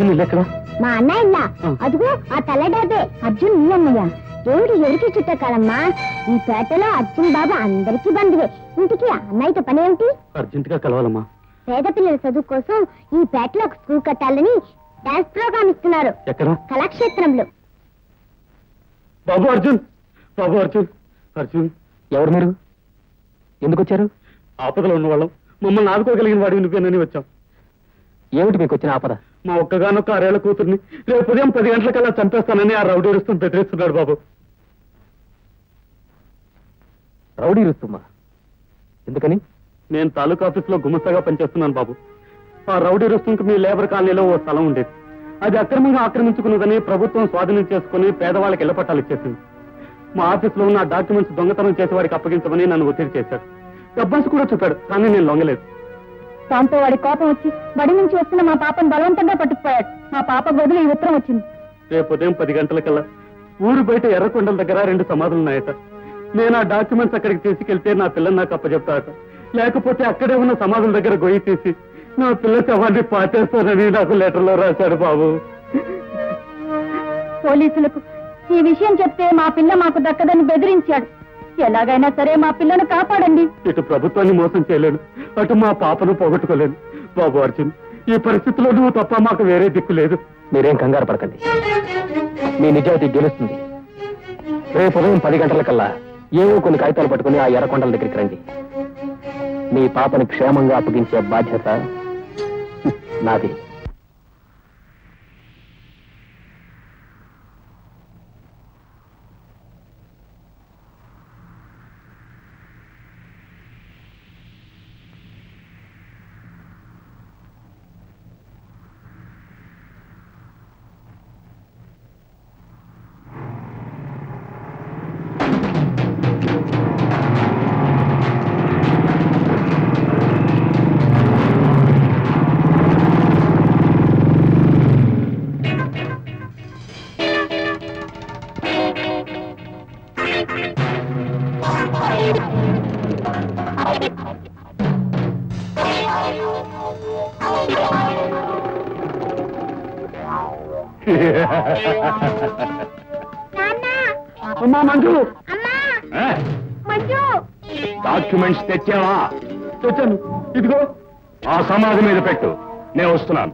అర్జున్ ఇల్లు ఎక్కడ? మా అన్నయ్య ఇల్లా? అదిగో ఆ తెల్లడాబే అర్జున్ నీ అన్నయ్య. దేవుడు ఎవరికి చుట్టకాలమ్మా? ఈ పేటలో అర్జున్ బాబు అందరికీ బంధువే. ఇంటికి అన్నయ్యతో పని ఏమిటి? అర్జెంట్ గా కలవాలమ్మా. పేద పిల్లల చదువు కోసం ఈ పేటలో ఒక స్కూల్ కట్టాలని డాన్స్ ప్రోగ్రామ్ ఇస్తున్నారు. ఎక్కడ? కళాక్షేత్రంలో. బాబు అర్జున్, బాబు అర్జున్, అర్జున్. ఎవరు మీరు? ఎందుకు వచ్చారు? ఆపదలో ఉన్నవాళ్ళం, మమ్మల్ని ఆదుకోగలిగిన వాడివి నువ్వేనని వచ్చాం. ఏమిటి మీకు వచ్చిన ఆపద? మా ఒక్కగానొక్క 6 ఏళ్ల కూతుర్ని రేపు ఉదయం 10 గంటలకల్లా చంపేస్తానని ఆ రౌడీ రుస్తుం బెదిరిస్తున్నాడు బాబు. రౌడీ రుస్తుమా? ఎందుకని? నేను తాలూకా ఆఫీసులో గుమస్తాగా పనిచేస్తున్నాను బాబు. ఆ రౌడీ రుస్తుంకి మీ లేబర్ కాలనీలో ఓ స్థలం ఉండేది. అది అక్రమంగా ఆక్రమించుకున్నదని ప్రభుత్వం స్వాధీనం చేసుకుని పేదవాళ్ళకి ఇళ్ల పట్టాలు ఇచ్చేసింది. మా ఆఫీసులో ఉన్న డాక్యుమెంట్స్ దొంగతనం చేసే వాడికి అప్పగించమని నన్ను ఒత్తిడి చేశాడు. డబ్బాస్ కూడా చెప్పాడు, కానీ నేను లొంగలేదు. దాంతో వాడి కోపం వచ్చి బడి నుంచి వస్తున్న మా పాపను బలవంతంగా పట్టుకుపోయాడు. మా పాప గదిలో ఈ ఉత్తరం వచ్చింది. రేపు ఉదయం 10 గంటలకల్లా ఊరు బయట ఎర్రకొండల దగ్గర 2 సమాధులున్నాయట. నేను ఆ డాక్యుమెంట్స్ అక్కడికి తీసుకెళ్తే నా పిల్లని నాకు అప్పచెప్తాట. లేకపోతే అక్కడే ఉన్న సమాధుల దగ్గర గొయ్యి తీసి నా పిల్ల శవాన్ని పాటేస్తానని నాకు లెటర్లో రాశాడు బాబు. పోలీసులకు ఈ విషయం చెప్తే మా పిల్ల మాకు దక్కదని బెదిరించాడు. ఎలాగైనా సరే మా పిల్లను కాపాడండి. ఇటు ప్రభుత్వాన్ని మోసం చేయలేను, అటు మా పాపను పోగొట్టుకోలేను. బాబు అర్జున్, ఈ పరిస్థితిలో నువ్వు తప్ప మాకు వేరే దిక్కు లేదు. మీరేం కంగారు పడకండి, మీ నిజాయితీ గెలుస్తుంది. రేపు ఉదయం 10 గంటలకల్లా ఏవో కొన్ని కాగితాలు పట్టుకుని ఆ ఎర్రకొండల దగ్గరికి రండి. మీ పాపని క్షేమంగా అప్పగించే బాధ్యత నాది. అమ్మా మంజు, డాక్యుమెంట్స్ తెచ్చావా? తెచ్చాను, ఇదిగో. ఆ సమాధి మీద పెట్టు, నేను వస్తున్నాను.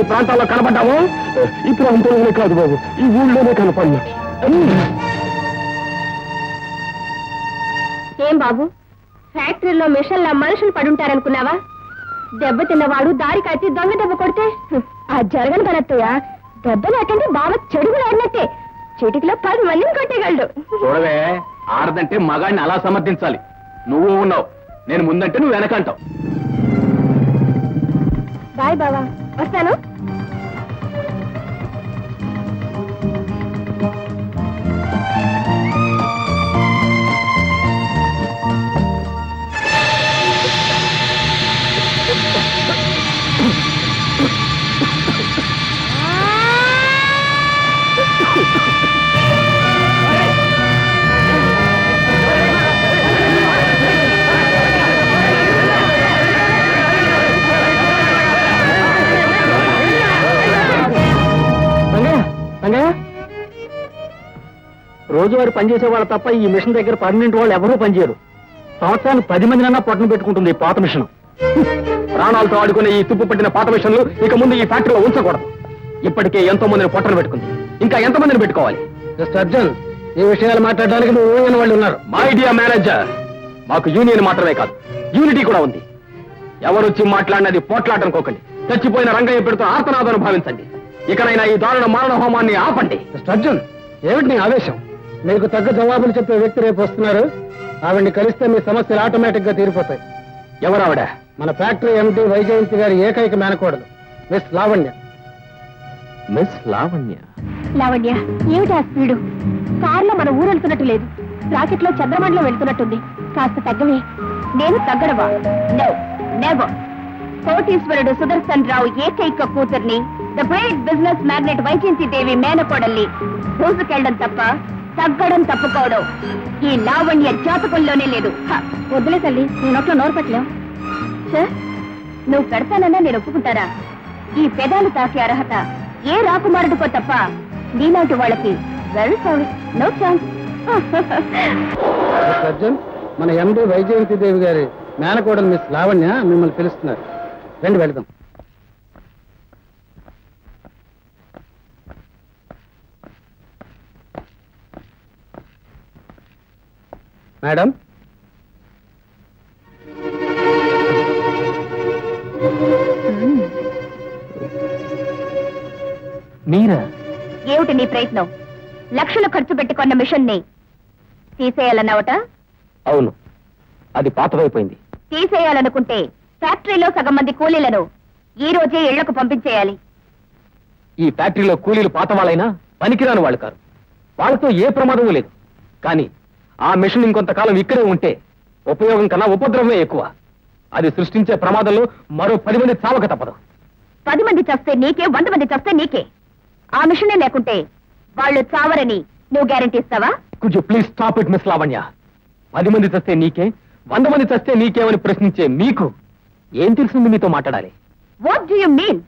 ఈ ప్రాంతాల్లో కనపడ్డాము. ఈ ప్రాంతంలోనే కాదు బాబు, ఈ ఊళ్ళోనే కనపడినా. ఏం బాబు, ఫ్యాక్టరీలో మిషన్ల మనుషులు పడుంటారనుకున్నావా? దెబ్బ తిన్నవాడు దారి కట్టి దొంగ దెబ్బ కొడితే అది జరగను కనత్తయ్య. దెబ్బ లేకంటే బాబు చెడుగులు ఆడినట్టే. చిటికలో 10 మందిని కొట్టేయగలడు. చూడవే, ఆడదంటే మగాడిని అలా సమర్థించాలి. నువ్వు ఉన్నావు, నేను ముందంటే నువ్వు వెనకంటావు. బాయ్ బావా, వస్తాను. రోజువారి పనిచేసే వాళ్ళు తప్ప ఈ మిషన్ దగ్గర పర్మనెంట్ వాళ్ళు ఎవరూ పనిచేయరు. సంవత్సరానికి 10 మందినన్నా పొట్టను పెట్టుకుంటుంది ఈ పాత మిషన్. ప్రాణాలతో ఆడుకునే ఈ తుప్పు పట్టిన పాత మిషన్లు ఇక ముందు ఈ ఫ్యాక్టరీలో ఉంచకూడదు. ఇప్పటికే ఎంతో మందిని పొట్టను పెట్టుకుంది, ఇంకా ఎంతమందిని పెట్టుకోవాలి? అర్జున్, ఈ విషయాలు మాట్లాడడానికి నువ్వు ఊహిన వాళ్ళు ఉన్నారు. మై డియర్ మేనేజర్, మాకు యూనియన్ మాత్రమే కాదు, యూనిటీ కూడా ఉంది. ఎవరొచ్చి మాట్లాడినది పోట్లాడనుకోకండి. చచ్చిపోయిన రంగయ్య పెడుతూ ఆర్తనాదాన్ని భావించండి. ఇకనైనా ఈ దారుణ మారణ హోమాన్ని ఆపండి. అర్జున్, ఏమిటి నీ ఆవేశం? మీకు తగ్గ జవాబులు చెప్పే వ్యక్తి రేపు వస్తున్నారు. ఆవిడ్ని కలిస్తే మీ సమస్యలు ఆటోమేటిక్ గా తీరిపోతాయి. ఎవరావిడ? మన ఫ్యాక్టరీ ఎండి వైజయంతి గారి ఏకైక మేనకోడలు మిస్ లావణ్య. మిస్ లావణ్య? లావణ్య, ఏమిటి ఆ స్పీడు? కారులో మన ఊరు వెళ్తున్నట్టు లేదు, రాకెట్ లో చంద్రమండలం వెళ్తున్నట్టుంది. కాస్త తగ్గవే. నేను తగ్గడవా? No, never. కోటీశ్వరుడు సుదర్శన్ రావు ఏకైక కూతుర్ని, the great business magnate Vyjayanthi Devi మేనకోడల్ని దూసుకెళ్ళడం తప్ప తగ్గడం తప్పుకోవడం ఈ లావణ్య జాతకంలోనే లేదు. వద్దులే తల్లి, నీ నోట్లో నోరు పెట్టలేం. సార్, నువ్వు పెడతానన్నా నేను ఒప్పుకుంటారా? ఈ పెదాలు తాకే అర్హత ఏ రాకుమారుడికో తప్ప నీలాంటి వాళ్ళకి very sorry, no chance. Arjun, మన ఎండి వైజయంతి దేవి గారి మేనకోడలు మిస్ లావణ్య మిమ్మల్ని పిలుస్తున్నారు. రండి వెళదాం. మేడం, మీరా? ఏమిటి నీ ప్రయత్నం? లక్షలు ఖర్చు పెట్టి కొన్న మిషన్ ని తీసేయాలన్నావట? అవును, అది పాతదైపోయింది. తీసేయాలనుకుంటే ఫ్యాక్టరీలో సగం మంది కూలీలను ఈ రోజే ఇళ్లకు పంపించేయాలి. ఈ ఫ్యాక్టరీలో కూలీలు పాత వాళ్ళైనా పనికిరాని వాళ్ళు కారు. వాళ్ళతో ఏ ప్రమాదమూ లేదు. కానీ ఆ మిషన్ ఇంకొంతకాలం ఇక్కడే ఉంటే ఉపయోగం కన్నా ఉపద్రవమే ఎక్కువ. అది సృష్టించే ప్రమాదంలో మరో 10 మంది చావక తప్పదు. 10 మంది చస్తే నీకే, 100 మంది చస్తే నీకే. ఆ మిషనే లేకుంటే వాళ్ళు చావరని నువ్వు గ్యారెంటీ ఇస్తావా? Could you please stop it miss Lavanya. 10 మంది చస్తే నీకే, 100 మంది చస్తే నీకేమని ప్రశ్నించే మీకు ఏం తెలిసింది మీతో మాట్లాడాలి? What do you mean?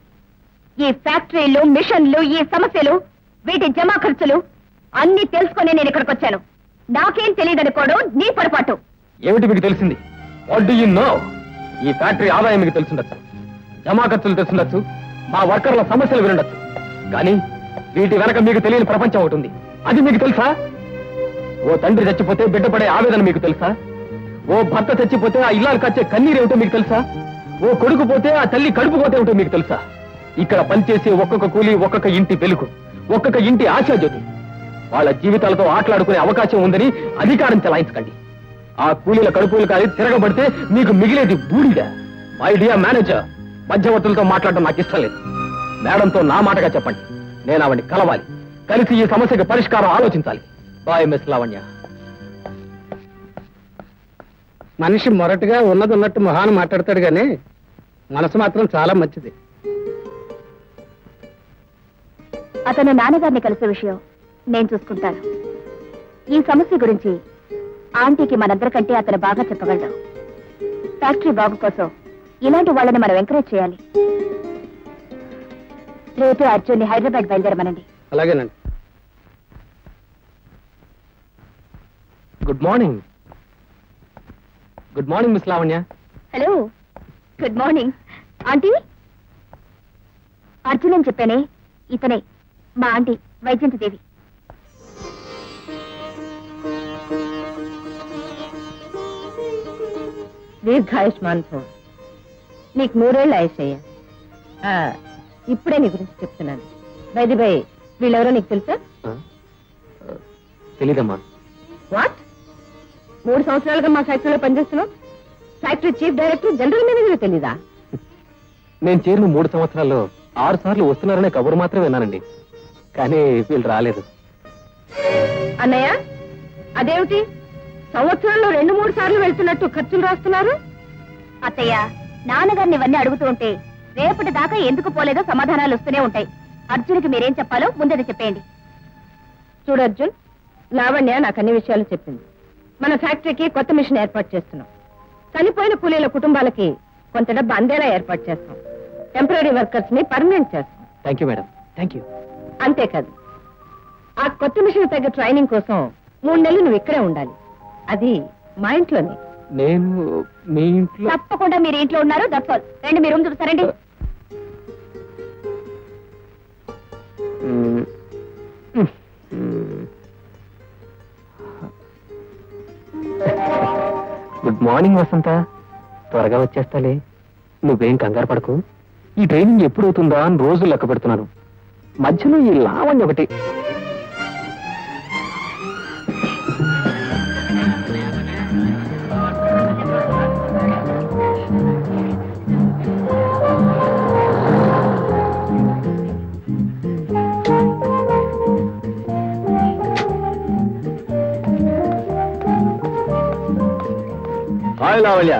ఈ ఫ్యాక్టరీలు, మిషన్లు, ఈ సమస్యలు, వీటి జమా ఖర్చులు అన్ని తెలుసుకునే నేను ఇక్కడికి వచ్చాను. నాకేం తెలియదనుకోవడం నీ పొరపాటు. ఏమిటి మీకు తెలిసింది? What do you know? ఈ ఫ్యాక్టరీ ఆదాయం మీకు తెలుసుండొచ్చు, జమా ఖర్చులు తెలుసుండొచ్చు, మా వర్కర్ల సమస్యలు వినుండొచ్చు. కానీ వీటి వెనక మీకు తెలియని ప్రపంచం ఒకటి ఉంది. అది మీకు తెలుసా? ఓ తండ్రి చచ్చిపోతే బిడ్డ పడే ఆవేదన మీకు తెలుసా? ఓ భర్త చచ్చిపోతే ఆ ఇల్లాలు కచ్చే కన్నీరేమిటో మీకు తెలుసా? ఓ కొడుకు పోతే ఆ తల్లి కడుపు పోతే ఏమిటో మీకు తెలుసా? ఇక్కడ పనిచేసే ఒక్కొక్క కూలి ఒక్కొక్క ఇంటి వెలుగు, ఒక్కొక్క ఇంటి ఆశాజ్యోతి. వాళ్ళ జీవితాలతో ఆటలాడుకునే అవకాశం ఉందని అధికారం చెలాయించకండి. ఆ కూలీల కడుపులు కాలి తిరగబడితే మీకు మిగిలేది బూడిద. మై డియర్ మేనేజర్, మధ్యవర్తులతో మాట్లాడడం నాకు ఇష్టం లేదు. మేడంతో నా మాటగా చెప్పండి. నేను ఆవిడ్ని కలవాలి, కలిసి ఈ సమస్యకి పరిష్కారం ఆలోచించాలి. Bye miss Lavanya. మనిషి మొరటుగా ఉన్నది ఉన్నట్టు మొహాన్ని మాట్లాడతాడు గానీ మనసు మాత్రం చాలా మంచిది. అతను నాన్నగారిని కలిసే విషయం నేను చూసుకుంటాను. ఈ సమస్య గురించి ఆంటీకి మనందరికంటే అతను బాగా చెప్పగలడు. ఫ్యాక్టరీ బాగు కోసం ఇలాంటి వాళ్ళని మనం ఎంకరేజ్ చేయాలి. రేపు అర్జున్ని హైదరాబాద్ బయలుదేరమనండి. అలాగేనండి. Good morning. Good morning miss Lavanya. Hello, good morning. Aunty, Arjun అని చెప్పానే, ఇతనే మా ఆంటీ వైజయంతి దేవి. దీర్ఘాయుష్మాన్ భవ. నీకు 100 ఏళ్ళు ఆయుషయ్యా. ఇప్పుడే నీ గురించి చెప్తున్నాను. బైది బై, వీళ్ళెవరో నీకు తెలుసా? తెలీదమ్మా. వాట్? 3 సంవత్సరాలుగా మా ఫ్యాక్టరీలో పనిచేస్తున్నావు. Factory chief director, general manager తెలీదా? నేను చేరిన 3 సంవత్సరాల్లో 6 సార్లు వస్తున్నారనే కబురు మాత్రమే విన్నానండి, కానీ వీళ్ళు రాలేదు. అన్నయ్య, అదేమిటి సంవత్సరంలో 2-3 సార్లు వెళ్తున్నట్టు ఖర్చులు రాస్తున్నారు? అత్తయ్య, నాన్నగారిని ఇవన్నీ అడుగుతూ ఉంటే రేపటి దాకా ఎందుకు పోలేదో సమాధానాలు వస్తూనే ఉంటాయి. అర్జున్కి మీరేం చెప్పాలో ముందే చెప్పేయండి. చూడు అర్జున్, లావణ్య నాకు అన్ని విషయాలు చెప్పింది. మన ఫ్యాక్టరీకి కొత్త మిషన్ ఏర్పాటు చేస్తున్నాం. చనిపోయిన కూలీల కుటుంబాలకి కొంత డబ్బు అందేలా ఏర్పాటు చేస్తాం. టెంపరీ వర్కర్స్ ని పర్మనెంట్ చేస్తాం. Thank you madam, thank you. అంతేకాదు, ఆ కొత్త మిషన్ తగ్గ ట్రైనింగ్ కోసం 3 నెలలు నువ్వు ఇక్కడే ఉండాలి. అది మా ఇంట్లోనే. నేను మీ ఇంట్లో? తప్పకుండా మీరు ఇంట్లో ఉన్నారు. That's all. రండి, మీ రూమ్ చూపిస్తారండి. గుడ్ మార్నింగ్ వసంత. త్వరగా వచ్చేస్తాలే, నువ్వేం కంగారు పడకు. ఈ ట్రైనింగ్ ఎప్పుడు అవుతుందా అని రోజులు లెక్క పెడుతున్నాను. మధ్యలో ఈ లావణ్య ఒకటి. హాయ్ లావల్య,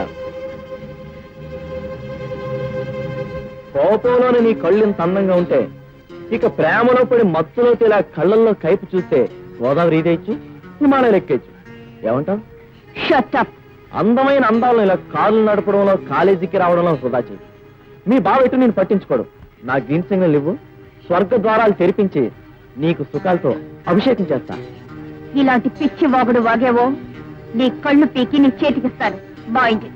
కోపంలోనే నీ కళ్ళు ఇంత అందంగా ఉంటే ఇక ప్రేమలో పడి మత్తులో ఇలా కళ్ళల్లో కైపు చూస్తే గోదావరి ఈదేయచ్చు, హిమాలయాలు ఎక్కేచ్చు. ఏమంటావు? Shut up. అందమైన అందాలను ఇలా కార్లు నడపడంలో, కాలేజీకి రావడంలో వృధా చేయి. మీ బావ ఎటు నేను పట్టించుకోడు. నా గ్రీన్ సిగ్నల్ ఇవ్వు, స్వర్గ ద్వారాలు తెరిపించి నీకు సుఖాలతో అభిషేకం చేస్తా. ఇలాంటి పిచ్చి వాగుడు వాగేవో నీ కళ్ళు పీకి నీ చేతికిస్తాను. బాయింది.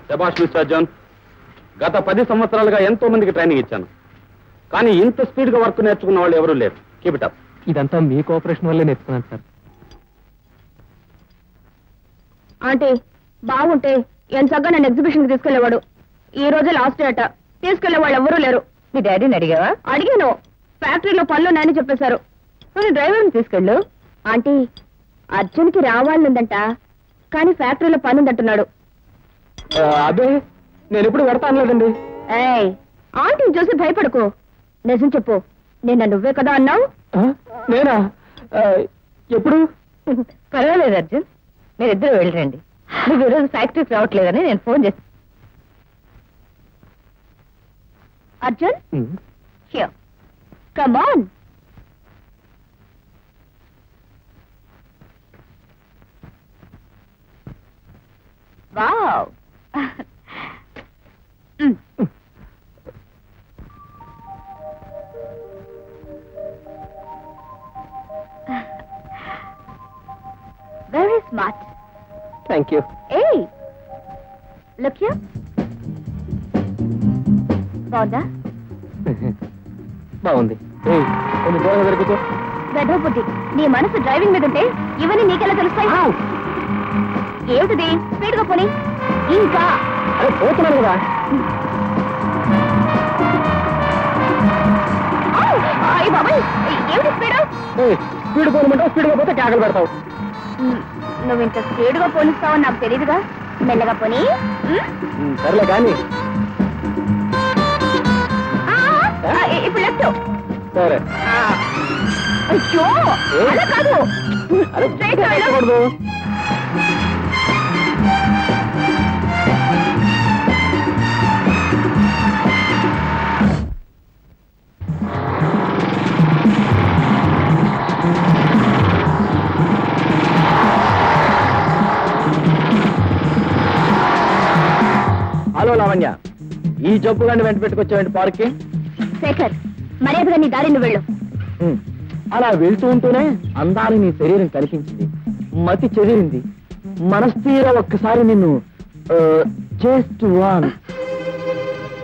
శభాష్ మిస్టర్ జాన్. గత 10 సంవత్సరాలుగా ఎంతో మందికి ట్రైనింగ్ ఇచ్చాను, కానీ ఇంత స్పీడ్ గా వర్క్ నేర్చుకున్న వాళ్ళు ఎవరూ లేరు. Keep it up. ఇదంతా మీ కోఆపరేషన్ వల్లే నేర్చుకున్నాను సార్. ఆంటీ, బాగుంటే ఎంతగా నన్ను ఎగ్జిబిషన్ కి తీసుకెళ్లేవాడు. ఈ రోజే లాస్ట్ డే అట. తీసుకెళ్లే వాళ్ళు ఎవరూ లేరు. మీ డాడీని అడిగావా? అడిగాను. ఫ్యాక్టరీలో పనులు ఉన్నాయని చెప్పేశారు. నువ్వు డ్రైవర్ని తీసుకెళ్ళు. ఆంటీ, అర్జున్కి రావాలనుందంట, కానీ ఫ్యాక్టరీలో పని ఉందంటున్నాడు. అదే, నేను ఎప్పుడు పెడతా అనలేదండి. ఏయ్, ఆంటీని చూసి భయపడుకో. నిజం చెప్పు, నిన్న నువ్వే కదా అన్నావు. నేనా? ఎప్పుడు? పర్వాలేదు అర్జున్, మీరిద్దరు వెళ్ళరండి. నువ్వు ఈరోజు ఫ్యాక్టరీకి రావట్లేదని నేను ఫోన్ చేస్తాను. Arjun, here. Come on. Wow. Very smart. Thank you. Hey, look here. బాగుందా? బాగుంది. కొంచెం దూరంగా జరుగుతూ. గడ్డపుట్టి, నీ మనసు డ్రైవింగ్ మీద ఉంటే ఇవన్నీ నీకెలా తెలుస్తాయి? ఏమిటిది? స్పీడ్ గా పోనీ. ఇంకా అరే, పోతున్నాను కదా. అయ్య బాబాయ్, ఏమిటి స్పీడ్? స్పీడ్ పోనమంటావు, స్పీడ్ గా పోతే కేకలు పెడతావు. నువ్వు ఇంత స్పీడ్ గా పోనిస్తావని నాకు తెలియదుగా. మెల్లగా పోనీ. సర్లే కానీ. ఇప్పుడు లెఫ్ట్. సరే. అయ్యో, అలా కాదు. అరే, Straight గా వెళ్ళు. పెట్టకూడదు. హలో లావణ్య, ఈ జబ్బు గాని వెంట పెట్టుకొచ్చావంటి పార్క్కి? శేఖర్, మర్యాదగా నీ దారి నువ్వు వెళ్ళు. అలా వెళ్తూ ఉంటూనే అందాన్ని నీ శరీరం కనిపించింది, మతి చెదిరింది, మనస్థిర ఒక్కసారి నిన్ను జస్ట్ వన్.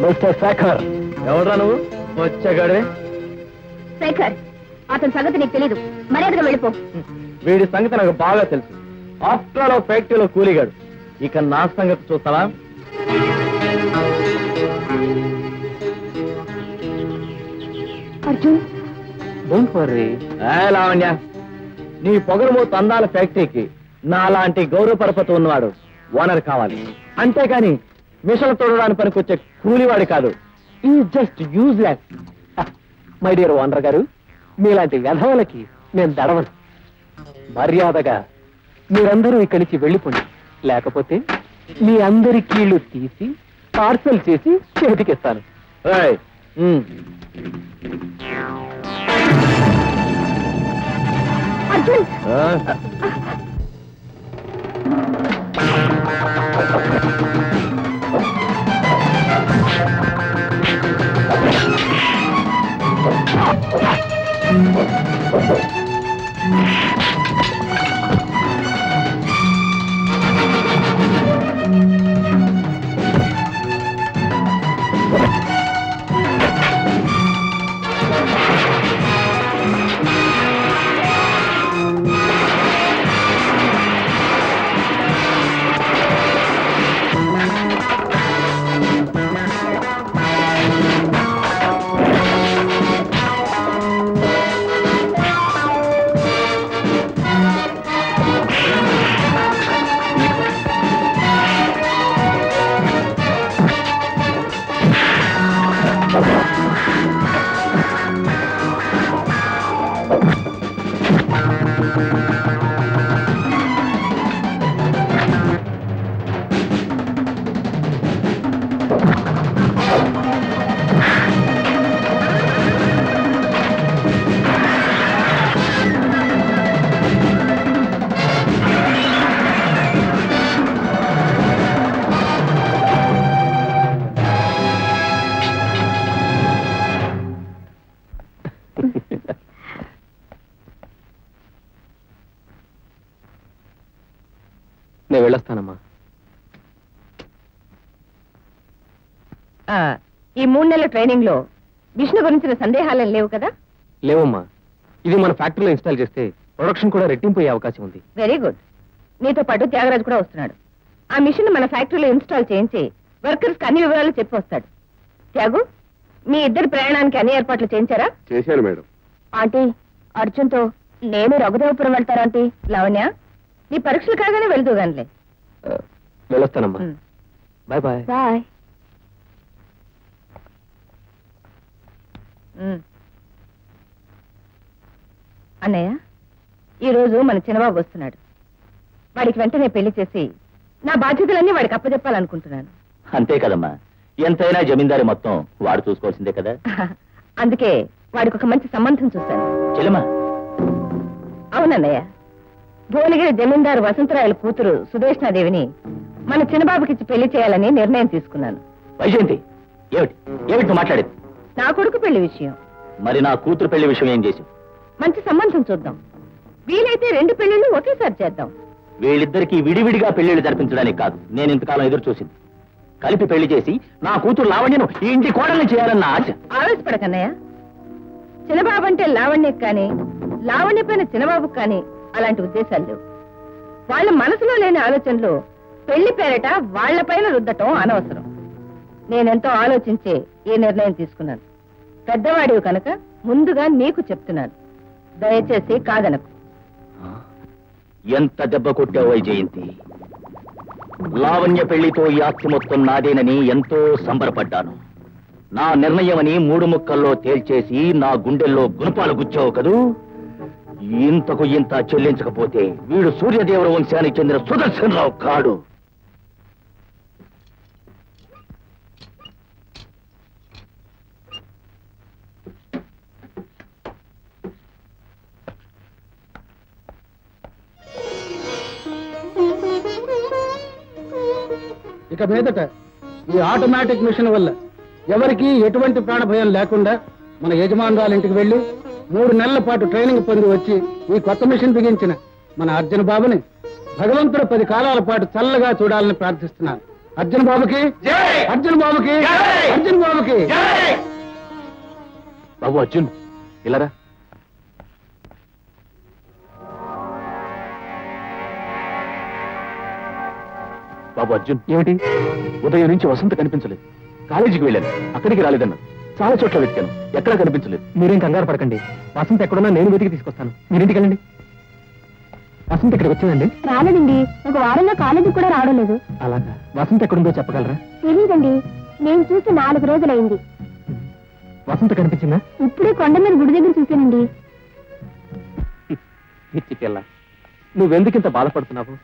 మిస్టర్ శేఖర్, ఎవడ్రా నువ్వు? వచ్చాగాడే. శేఖర్, అతని సంగతి నీకు తెలీదు. మర్యాదగా వెళ్ళిపో. వీడి సంగతి నాకు బాగా తెలుసు. ఆఫ్టర్ ఆల్ ఫ్యాక్టరీలో కూలిగాడు. ఇక నా సంగతి చూస్తావా? Arjun, don't worry. లావణ్య, నీ పొగరుమూత అందాల ఫ్యాక్టరీకి నా లాంటి గౌరవ పరపతి ఉన్నవాడు ఓనర్ కావాలి. అంతేకాని మిషన్ తోడడానికి పనికొచ్చే కూలివాడు కాదు. ఈ just useless. My dear owner గారు, మీలాంటి వ్యధవులకి నేను దడవను. మర్యాదగా మీరందరూ ఇక్కడి నుంచి వెళ్ళిపోండి, లేకపోతే మీ అందరి కీళ్లు తీసి పార్సల్ చేసి చేతికిస్తాను. ఏయ్, అర్జున్, నేను వెళ్ళొస్తానమ్మా. ఈ 3 నెలల ట్రైనింగ్ లో విష్ణు గురించిన సందేహాలు లేవు కదా? లేవమ్మా, ఇది మన ఫ్యాక్టరీలో ఇన్స్టాల్ చేస్తే ప్రొడక్షన్ కూడా రెట్టింపు అయ్యే అవకాశం ఉంది. Very good. నీతో పాటు త్యాగరాజు కూడా వస్తున్నాడు. ఆ మిషన్ మన ఫ్యాక్టరీలో ఇన్స్టాల్ చేయించి వర్కర్స్ కి అన్ని వివరాలు చెప్పి వస్తాడు. త్యాగు, మీ ఇద్దరు ప్రయాణానికి అన్ని ఏర్పాట్లు చేయించారా? చేశాను మేడం. ఆంటీ, అర్జున్ తో నేను రఘుదేవపురం వెళ్తారా ఆంటీ? లావణ్య, నీ పరీక్షలు కాగానే వెళ్తూ గానిలే. వెళ్ళొస్తానమ్మా. Bye bye. బాయ్. అన్నయ్య, ఈ రోజు మన చిన్నబాబు వస్తున్నాడు. వాడికి వెంటనే పెళ్లి చేసి నా బాధ్యతలన్నీ వాడికి అప్పచెప్పాలనుకుంటున్నాను. అంతే కదమ్మా, ఎంతైనా జమీందారి మొత్తం వాడు చూసుకోవాల్సిందే కదా. అందుకే వాడికి ఒక మంచి సంబంధం చూశాను. చెల్లెమ్మా, అవునన్నయ్య, భువనగిరి జమీందారు వసంతరాయల కూతురు సుదేష్ణాదేవిని మన చిన్నబాబుకిచ్చి పెళ్లి చేయాలని నిర్ణయం తీసుకున్నాను. వైజయంతి, ఏమిటి ఏమిటి నువ్వు మాట్లాడేది? నా కొడుకు పెళ్లి విషయం. మరి నా కూతురు పెళ్లి విషయం ఏం చేసావు? మంచి సంబంధం చూద్దాం. వీలైతే 2 పెళ్లిళ్ళు ఒకేసారి చేద్దాం. వీళ్ళిద్దరికీ విడివిడిగా పెళ్లిళ్ళు జరిపించడానికి కాదు నేను ఇంతకాలం ఎదురు చూసింది. కలిపి పెళ్లి చేసి నా కూతురు లావణ్యను ఈ ఇంటి కోడల్ని చేయాలన్న ఆశ. ఆవేశపడకన్నయ్య. చిన్నబాబు అంటే లావణ్యకు కానీ, లావణ్య పైన చిన్నబాబుకు కానీ అలాంటి ఉద్దేశాలు లేవు. వాళ్ళ మనసులో లేని ఆలోచనలు పెళ్లి పేరట వాళ్లపైన రుద్దటం అనవసరం. నేనెంతో ఆలోచించే ఈ నిర్ణయం తీసుకున్నాను. పెద్దవాడివి కనుక ముందుగా నీకు చెప్తున్నాను. దయచేసి కాదనకు. ఎంత దెబ్బ కొట్టావు వైజయంతి. లావణ్య పెళ్లితో ఈ ఆస్తి మొత్తం నాదేనని ఎంతో సంబరపడ్డాను. నా నిర్ణయమని 3 ముక్కల్లో తేల్చేసి నా గుండెల్లో గుణపాలు గుచ్చావు కదూ. ఇంతకు ఇంత చెల్లించకపోతే వీడు సూర్యదేవర వంశానికి చెందిన సుదర్శనరావు కాడు. ఇక మీదట ఈ ఆటోమేటిక్ మిషన్ వల్ల ఎవరికి ఎటువంటి ప్రాణ భయం లేకుండా మన యజమానురాలు ఇంటికి వెళ్ళి 3 నెలల పాటు ట్రైనింగ్ పొంది వచ్చి ఈ కొత్త మిషన్ బిగించిన మన అర్జున్ బాబుని భగవంతుడు 10 కాలాల పాటు చల్లగా చూడాలని ప్రార్థిస్తున్నాను. అర్జున్ బాబుకి అర్జున్ బాబుకి అర్జున్ బాబుకి. బాబు అర్జున్ ఇలారా. బాబు అర్జున్ ఏమిటి? ఉదయం నుంచి వసంత కనిపించలేదు. కాలేజీకి వెళ్ళాను, అక్కడికి రాలేదన్నాను. చాలా చోట్ల వెతికాను, ఎక్కడా కనిపించలేదు. మీరేం కంగారు పడకండి, వసంత ఎక్కడున్నా నేను వెతికి తీసుకొస్తాను. మీరింటికి వెళ్ళండి. వసంత ఇక్కడికి వచ్చిందండి? రాలేదండి, ఒక వారంగా కాలేజీకి కూడా రావడం లేదు. అలాగా, వసంత ఎక్కడుందో చెప్పగలరా? తెలీదండి, నేను చూసి 4 రోజులైంది. వసంత కనిపించిందా? ఇప్పుడే కొండ మీద గుడి దగ్గర చూశానండి. పిచ్చికెళ్ళ, నువ్వెందుకింత బాధపడుతున్నావు?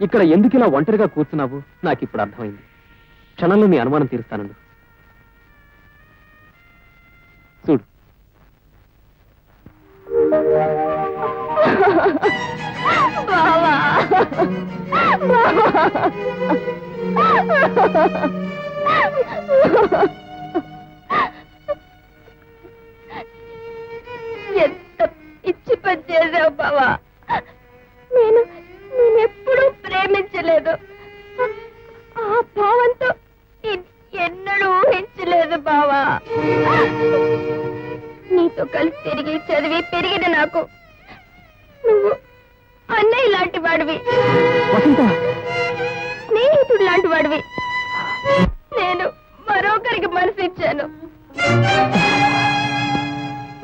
ఇక్కడ ఎందుకు ఇలా ఒంటరిగా కూర్చున్నావు? నాకు ఇప్పుడు అర్థమైంది. క్షణంలో నీ అనుమానం తీరుస్తానండు. చూడు. బావా, ఎంత పిచ్చి పని చేసావు బావా. నేనెప్పుడూ ప్రేమించలేదు. ఆ భావంతో ఎన్నడూ ఊహించలేదు బావా. నీతో కలిసి తిరిగి చదివి పెరిగిన నాకు నువ్వు అన్నయ్య లాంటి వాడివి, స్నేహితుడు లాంటి వాడివి. నేను మరొకరికి మనసు ఇచ్చాను,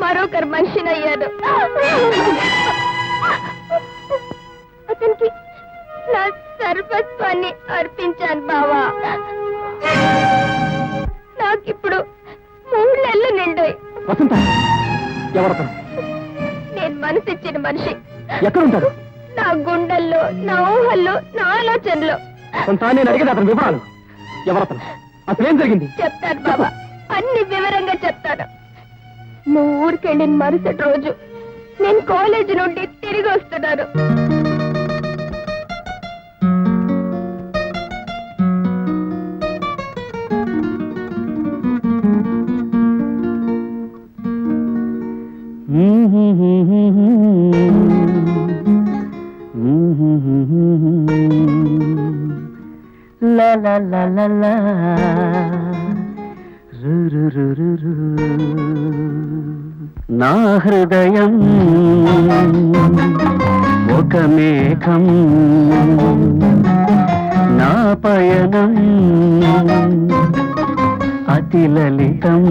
మరొకరి మనిషినయ్యాను. అతనికి నా సర్వస్వాన్ని అర్పించాను బావా. నాకిప్పుడు 3 నెలలు నిండాయి. వసంత ఎవరతను? నేను మనసిచ్చిన మనిషి ఎక్కడుంటాడు? నా గుండెల్లో, నా ఊహల్లో, నా ఆలోచనలో. నేను అడిగేది అతని వివరాలు. ఎవరతను? అసలేం జరిగింది? చెప్తాను బాబా, అన్ని వివరంగా చెప్తాను. నువ్వు ఊరికెళ్ళిన మరుసటి రోజు నేను కాలేజీ నుండి తిరిగి వస్తున్నాను. La la la la la, ru ru ru ru ru. నా హృదయం ఒక మేఘం, నా పయనం అతి లలితం.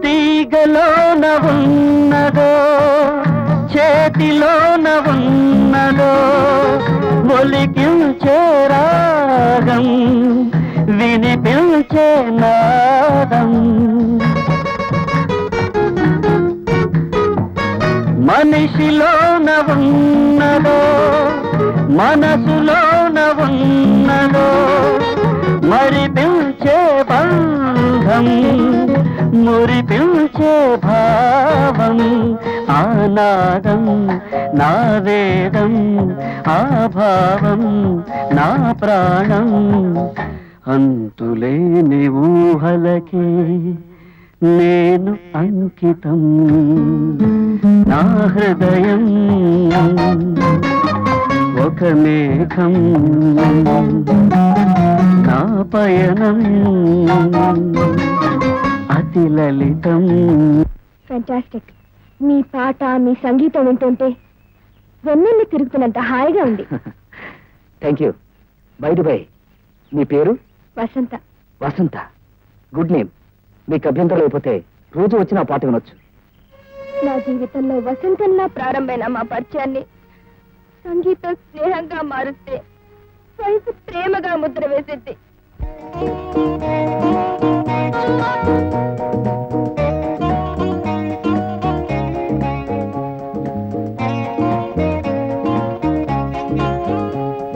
తీగలోన ఉన్నదో, చేతిలోన ఉన్నదో, ఒలికించే రాగం, వినిపించే నాదం. మనిషిలోన ఉన్నదో, మనసులోన ఉన్నదో, మరిపించే బంధం, మురిపించే భావం. ఆనాదం నా వేదం, ఆ భావం నా ప్రాణం. అంతులేని ఊహలకి నేను అంకితం. నా హృదయం ఒక మేఘం, నా పయనం అతి లలితం. ఫ్యాంటాస్టిక్. మీ పాట, మీ సంగీతం వింటుంటే వెన్నెల్లి తిరుగుతున్నంత హాయిగా ఉంది. Thank you. బై మీ పేరు? వసంత. వసంత, గుడ్ నేమ్. మీకు అభ్యంతరం లేకపోతే రోజు వచ్చి నా పాట వినొచ్చు. నా జీవితంలో వసంతంలా ప్రారంభమైన మా పరిచయాన్ని సంగీతం స్నేహంగా మారుస్తే వయసు ప్రేమగా ముద్ర వేసింది. ఆ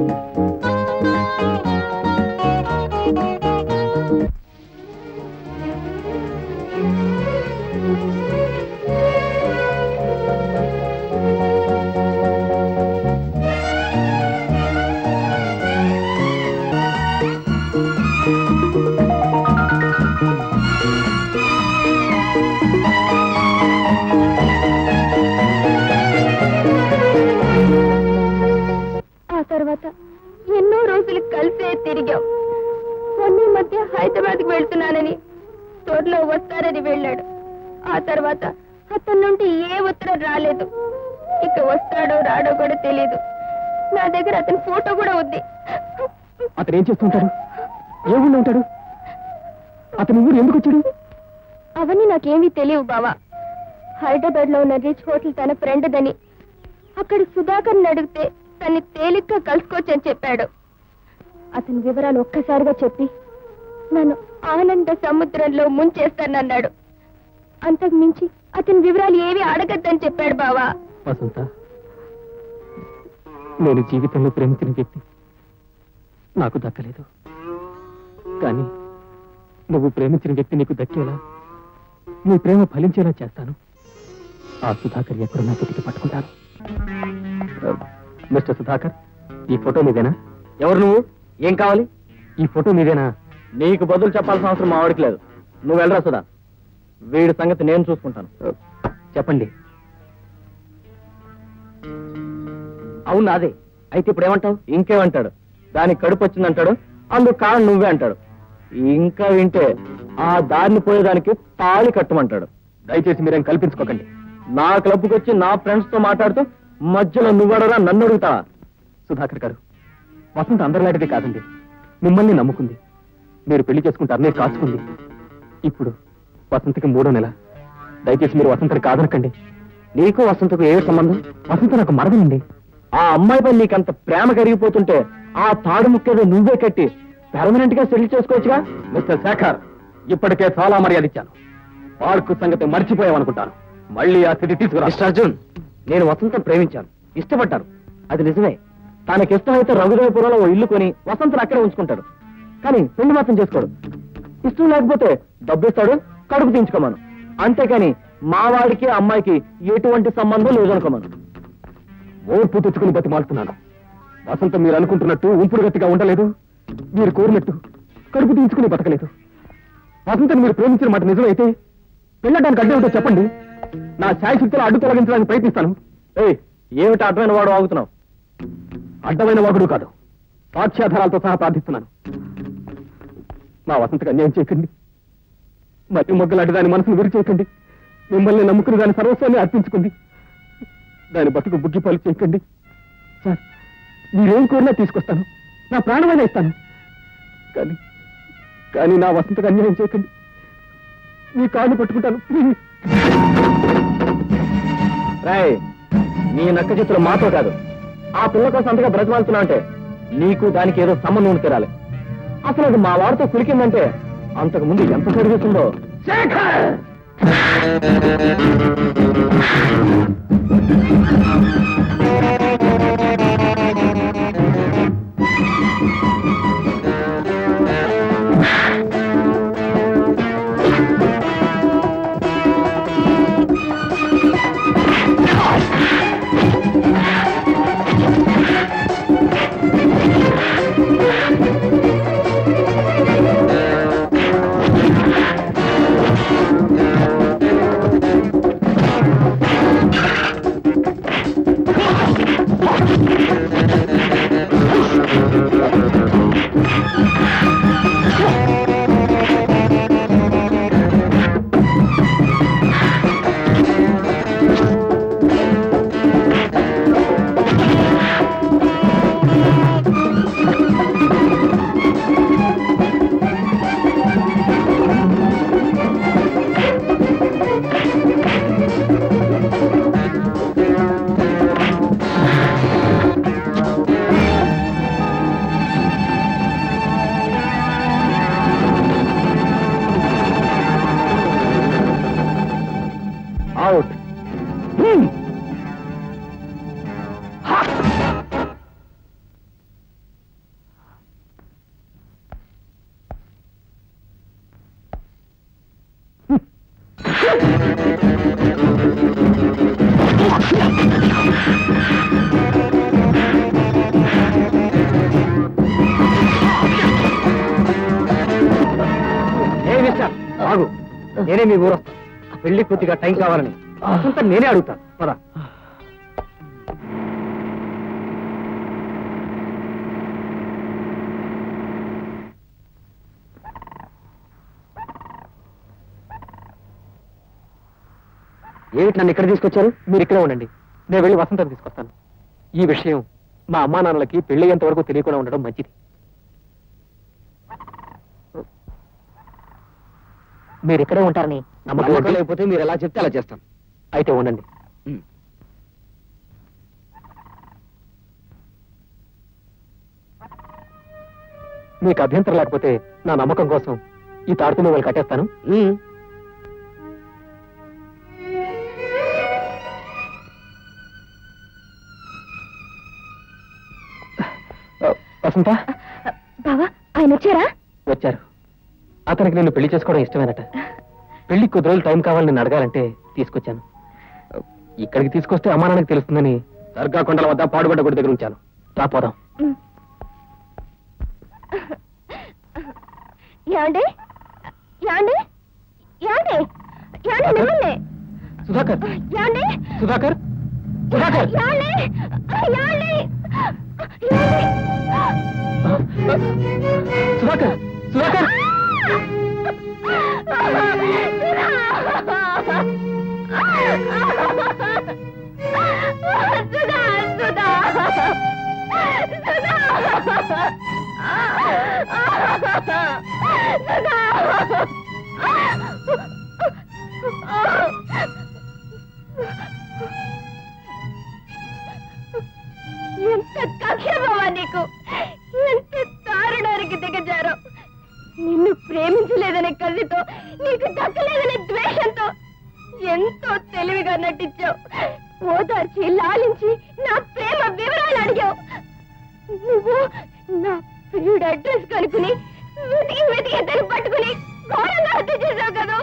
తర్వాత ఎన్నో రోజులు కలిసే తిరిగాం. మొన్న ఈ మధ్య హైదరాబాద్కి వెళ్తున్నానని తోటలో వస్తారని వెళ్ళాడు. ఆ తర్వాత అతని నుండి ఏ ఉత్తరం రాలేదు. ఇక వస్తాడో రాడో కూడా తెలీదు. నా దగ్గర అతని ఫోటో కూడా ఉంది. అతను ఏం చేస్తుంటాడు? ఏ ఊళ్ళో ఉంటాడు? అతను ఊరు ఎందుకు వచ్చాడు? అవన్నీ నాకేమీ తెలియవు బావా. హైదరాబాద్ లో ఉన్న రిచ్ హోటల్ తన ఫ్రెండ్ దని, అక్కడ సుధాకర్ అడిగితే తన్ని తేలిగ్గా కలుసుకోవచ్చని చెప్పాడు. అతని వివరాలు ఒక్కసారిగా చెప్పి నన్ను ఆనంద సముద్రంలో ముంచేస్తానన్నాడు. అంతకు మించి అతని వివరాలు ఏవి అడగద్దని చెప్పాడు బావా. వసంత, నేను జీవితంలో ప్రేమించిన వ్యక్తి నాకు దక్కలేదు. కానీ నువ్వు ప్రేమించిన వ్యక్తి నీకు దక్కేలా, నీ ప్రేమ ఫలించేలా చేస్తాను. ఆ సుధాకర్ ఎక్కడున్నా వెతికి పట్టుకుంటాను. మిస్టర్ సుధాకర్, ఈ ఫోటో మీదేనా? ఎవరు నువ్వు? ఏం కావాలి? ఈ ఫోటో మీదేనా? నీకు బదులు చెప్పాల్సిన అవసరం మా వాడికి లేదు. నువ్వు వెళ్ళరా సుధా, వీడి సంగతి నేను చూసుకుంటాను. చెప్పండి. అవును అదే. అయితే ఇప్పుడు ఏమంటావు? ఇంకేమంటాడు? దానికి కడుపు వచ్చిందంటాడు, అందుకు కారణం నువ్వే అంటాడు. ఇంకా వింటే ఆ దారిని పోయేదానికి తాళి కట్టమంటాడు. దయచేసి మీరేం కల్పించుకోకండి. నా క్లబ్కి వచ్చి నా ఫ్రెండ్స్ తో మాట్లాడుతూ మధ్యలో నువ్వడరా నన్ను అడుగుతావా? సుధాకర్ గారు, వసంత అందరిలాంటిది కాదండి. మిమ్మల్ని నమ్ముకుంది. మీరు పెళ్లి చేసుకుంటారనే కాచుకుంది. ఇప్పుడు వసంతకి 3వ నెల. దయచేసి మీరు వసంతని కాదనకండి. నీకు వసంతకు ఏ సంబంధం? వసంత నాకు మరదలండి. ఆ అమ్మాయిపై నీకంత ప్రేమ కరిగిపోతుంటే ఆ తాడు ముక్కేదో నువ్వే కట్టి పెర్మనెంట్ గా సెటిల్ చేసుకోవచ్చుగా. మిస్టర్ శేఖర్, ఇప్పటికే చాలా మర్యాద ఇచ్చాను. పార్కు సంగతి మర్చిపోయామనుకుంటాను. మళ్ళీ ఆ స్థితి తీసుకురా. మిస్టర్ అర్జున్, నేను వసంతం ప్రేమించాను, ఇష్టపడ్డాను. అది నిజమే. తనకి ఇష్టమైతే రఘుదేవపురంలో ఓ ఇల్లు కొని వసంతను అక్కడే ఉంచుకుంటాడు. కానీ పెళ్లి మాత్రం చేసుకోడు. ఇష్టం లేకపోతే డబ్బు ఇస్తాడు, కడుపు తీయించుకోమను. అంతేకాని మా వాడికి అమ్మాయికి ఎటువంటి సంబంధం లేదనుకోమను. ఓర్పు తెచ్చుకుని బతిమాలుతున్నాను. వసంత మీరు అనుకుంటున్నట్టు ఉంపుడు గట్టిగా ఉండలేదు. మీరు కోరినట్టు కడుపు తీయించుకుని బతకలేదు. వసంతను మీరు ప్రేమించిన మాట నిజమైతే పెళ్ళడానికి అడ్డే ఉంటే చెప్పండి. నా శాయశక్తిలో అడ్డు తొలగించడానికి ప్రయత్నిస్తాను. ఏమిటి అడ్డమైన వాడు ఆగుతున్నావు? అడ్డమైన వాగుడు కాదు, సాక్ష్యాధారాలతో సహా ప్రార్థిస్తున్నాను. మా వసంతకు అన్యాయం చేయకండి. మట్టి మొగ్గలాంటి దాని మనసును విరి చేయకండి. మిమ్మల్ని నమ్ముకుని దాని సర్వస్వాన్ని అర్పించుకుంది. దాని బతుకు బుగ్గిపాలు చేయకండి. సార్, మీరేం కోరినా తీసుకొస్తాను. నా ప్రాణమైనా ఇస్తాను. కానీ కానీ నా వసంతకు అన్యాయం చేయకండి. మీ కాళ్ళు పట్టుకుంటాను. రాయ్, నీ నక్క చిత్రం మాతో కాదు, ఆ పిల్ల కోసం అంతగా బ్రతిమాలుతున్నావు అంటే నీకు దానికి ఏదో సంబంధం ఉండి తీరాలి. అసలు అది మా వాడితో కులికిందంటే అంతకు ముందు ఎంత జరిగిస్తుందో. ఏ మిస్టర్ బాగు, నేనే మీ ఊరొస్తా. పెళ్లి కొద్దిగా టైం కావాలని అంతా నేనే అడుగుతాను. పద. ఏమిటి నన్ను ఇక్కడ తీసుకొచ్చారు? మీరు ఇక్కడే ఉండండి, నేను వెళ్ళి వసంతం తీసుకొస్తాను. ఈ విషయం మా అమ్మా నాన్నలకి పెళ్ళయ్యేంత వరకు తెలియకుండా ఉండడం మంచిది. మీరు ఇక్కడే ఉంటారని నమ్మకం లేకపోతే మీరు ఎలా చెప్తే అలా చేస్తాం. అయితే ఉండండి. మీకు అభ్యంతరం లేకపోతే నా నమ్మకం కోసం ఈ తాడుతున్న వాళ్ళు కట్టేస్తాను. వసంత, బావా ఆయన వచ్చారా? వచ్చారు. అతనికి నేను పెళ్లి చేసుకోవడం ఇష్టమేనట. పెళ్లికి కొద్ది రోజులు టైం కావాలని నేను అడగాలంటే తీసుకొచ్చాను. ఇక్కడికి తీసుకొస్తే అమ్మానానికి తెలుస్తుందని దర్గా కొండల వద్ద పాడుబడ్డ గుడి దగ్గర ఉంచాను. రాపోదాం. యాండి యాండి యాండి యాండి మిమ్మల్ని సుధాకర్, యాండి సుధాకర్, సుధాకర్, యాండి యాండి సుధాకర్, సుధాకర్. ఎంత కక్ష బావా నీకు! ఎంత దారుణానికి దిగజారో! నిన్ను ప్రేమించలేదనే కసితో, నీకు దక్కలేదనే ద్వేషంతో ఎంతో తెలివిగా నటించావు. ఓదార్చి లాలించి నా ప్రేమ వివరాలు అడిగావు. నువ్వు నా ప్రియుడు అడ్రస్ కనుక్కుని వెతికి వెతికి దాన్ని పట్టుకుని ఘోరంగా హత్య చేశావు కదా.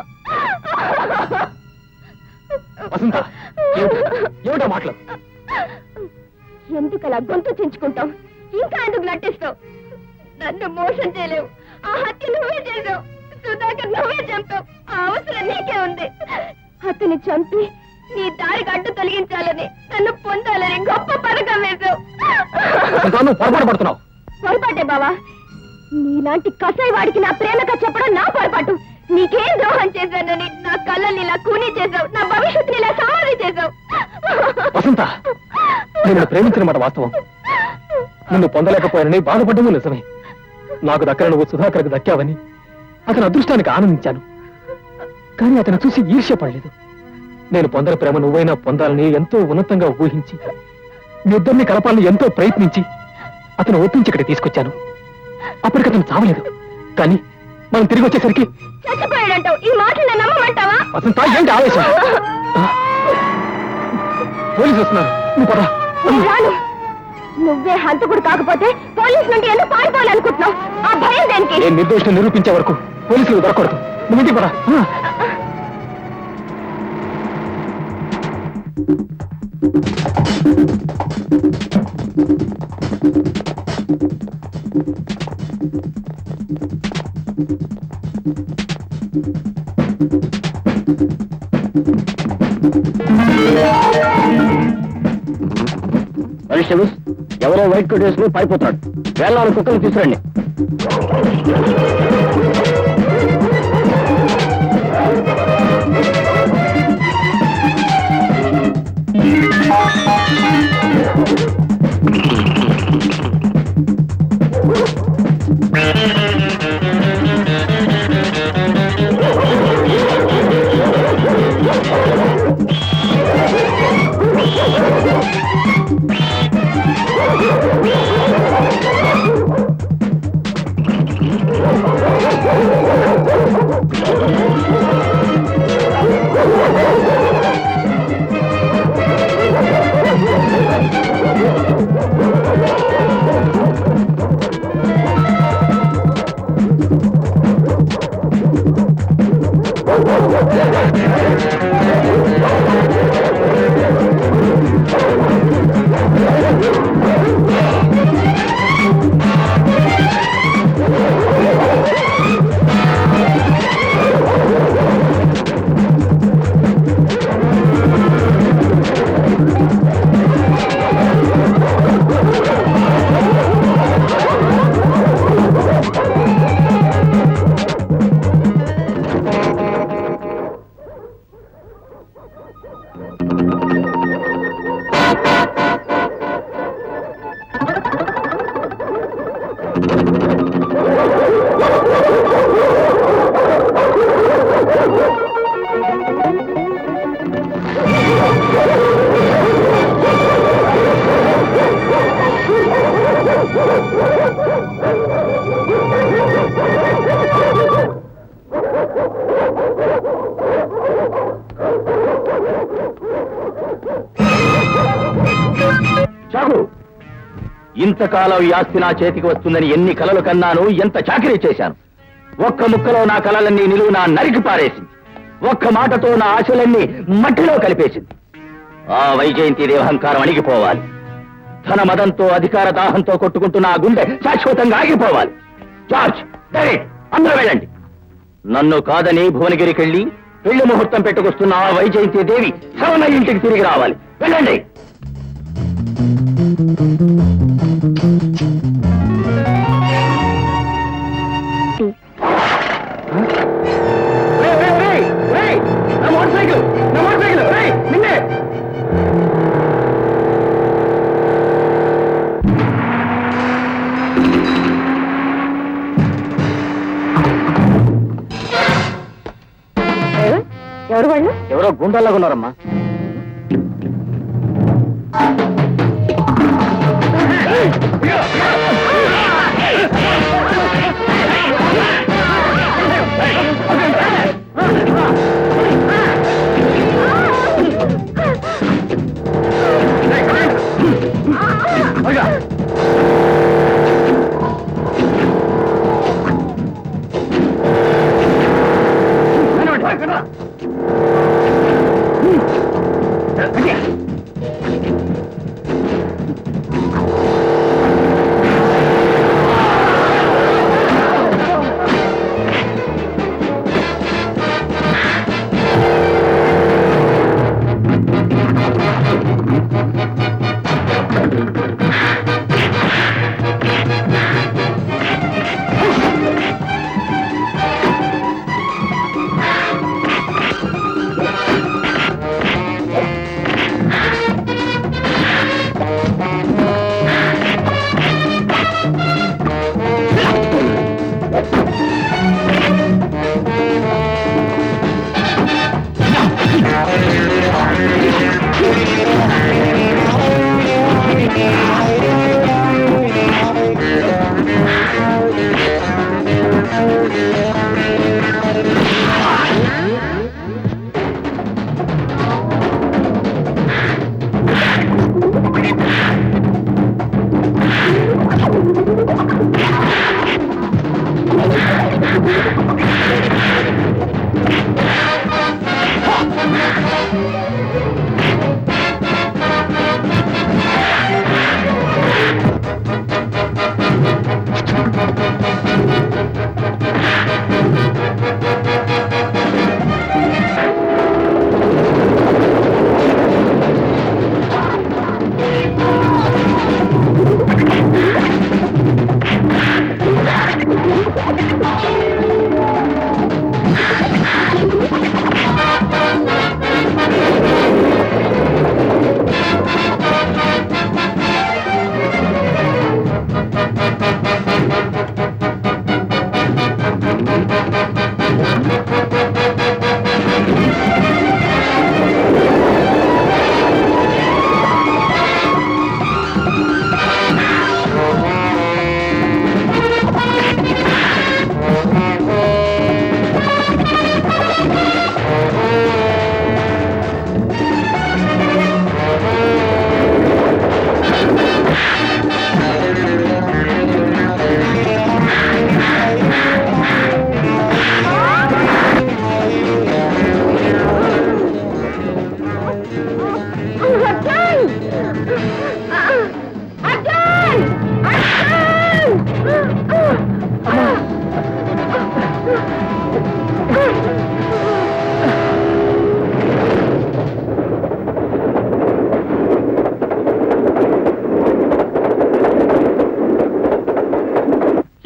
వసంత, ఏమిటో మాటలు? ఎందుకు అలా గొంతు చించుకుంటావు? ఇంకా ఎందుకు నటిస్తావు? నన్ను మోసం చేయలేవు. ఆ హత్య నువ్వే చేసావు. సుధాకర్ నువ్వే చంపావు. ఆ అవసరం నీకే ఉంది. అతన్ని చంపి నీ దారికి అడ్డు తొలగించాలని, నన్ను పొందాలని గొప్ప పథకం వేశావు. పొరపాటు పడుతున్నావు. పొరపాటే బావా. నీలాంటి కసాయి వాడికి నా ప్రేమగా చెప్పడం నా పొరపాటు. నీకేం ద్రోహం చేశానని నా కళ్ళని ఇలా కూనీ చేశావు. నా భవిష్యత్తుని ఇలా సమాధి చేశావు. వసంత, నేను ప్రేమించిన మాట వాస్తవం. నిన్ను పొందలేకపోయానని బాధపడ్డము నిజమే. నాకు దక్కన నువ్వు సుధాకర్కి దక్కావని అతని అదృష్టానికి ఆనందించాను. కానీ అతను చూసి ఈర్ష్యపడలేదు. నేను పొందని ప్రేమ నువ్వైనా పొందాలని ఎంతో ఉన్నతంగా ఊహించి మీ ఇద్దరిని కలపాలని ఎంతో ప్రయత్నించి అతను ఒప్పించి ఇక్కడ తీసుకొచ్చాను. అప్పటికి అతను చావలేదు. కానీ మనం తిరిగి వచ్చేసరికి చచ్చిపోయాడంటావు. ఈ మాటలు నన్ను నమ్మమంటావా? వసంత, ఏంటి ఆవేశం? పోలీసు వస్తున్నారు, నువ్వు పద. నేను రాను. నువ్వే హంతకుడు కాకపోతే పోలీసు నుండి ఎందుకు పారిపోవాలనుకుంటున్నావు? ఆ భయం దేనికి? నేను నిర్దోషిని నిరూపించే వరకు పోలీసులు దొరకకూడదు. నువ్వు ఇంటికి పద. కానిస్టేబుల్స్, ఎవరో వైట్ కోట్ వేసుకుని పారిపోతున్నాడు. వేళ్ళ కుక్కలు తీసుకురండి. చాకు ఇంతకాలం ఈ ఆస్తి నా చేతికి వస్తుందని ఎన్ని కలలు కన్నాను, ఎంత చాకరీ చేశాను. ఒక్క ముక్కలో నా కలలన్నీ నిలువునా నరికి పారేసింది. ఒక్క మాటతో నా ఆశలన్నీ మట్టిలో కలిపేసింది. ఆ వైజయంతి అహంకారం అణిగిపోవాలి. ధన మదంతో అధికార దాహంతో కొట్టుకుంటున్న ఆ గుండె శాశ్వతంగా ఆగిపోవాలి. జార్జ్, డైరెక్ట్ అందరూ వెళ్ళండి. నన్ను కాదని భువనగిరికెళ్ళి పెళ్లి ముహూర్తం పెట్టుకొస్తున్న ఆ వైజయంతి దేవి సవన ఇంటికి తిరిగి రావాలి. వెళ్ళండి. నా మోటార్ సైకిల్ నిన్నే. ఎవరు వాళ్ళు? ఎవరో గుండాలాగా ఉన్నారమ్మా.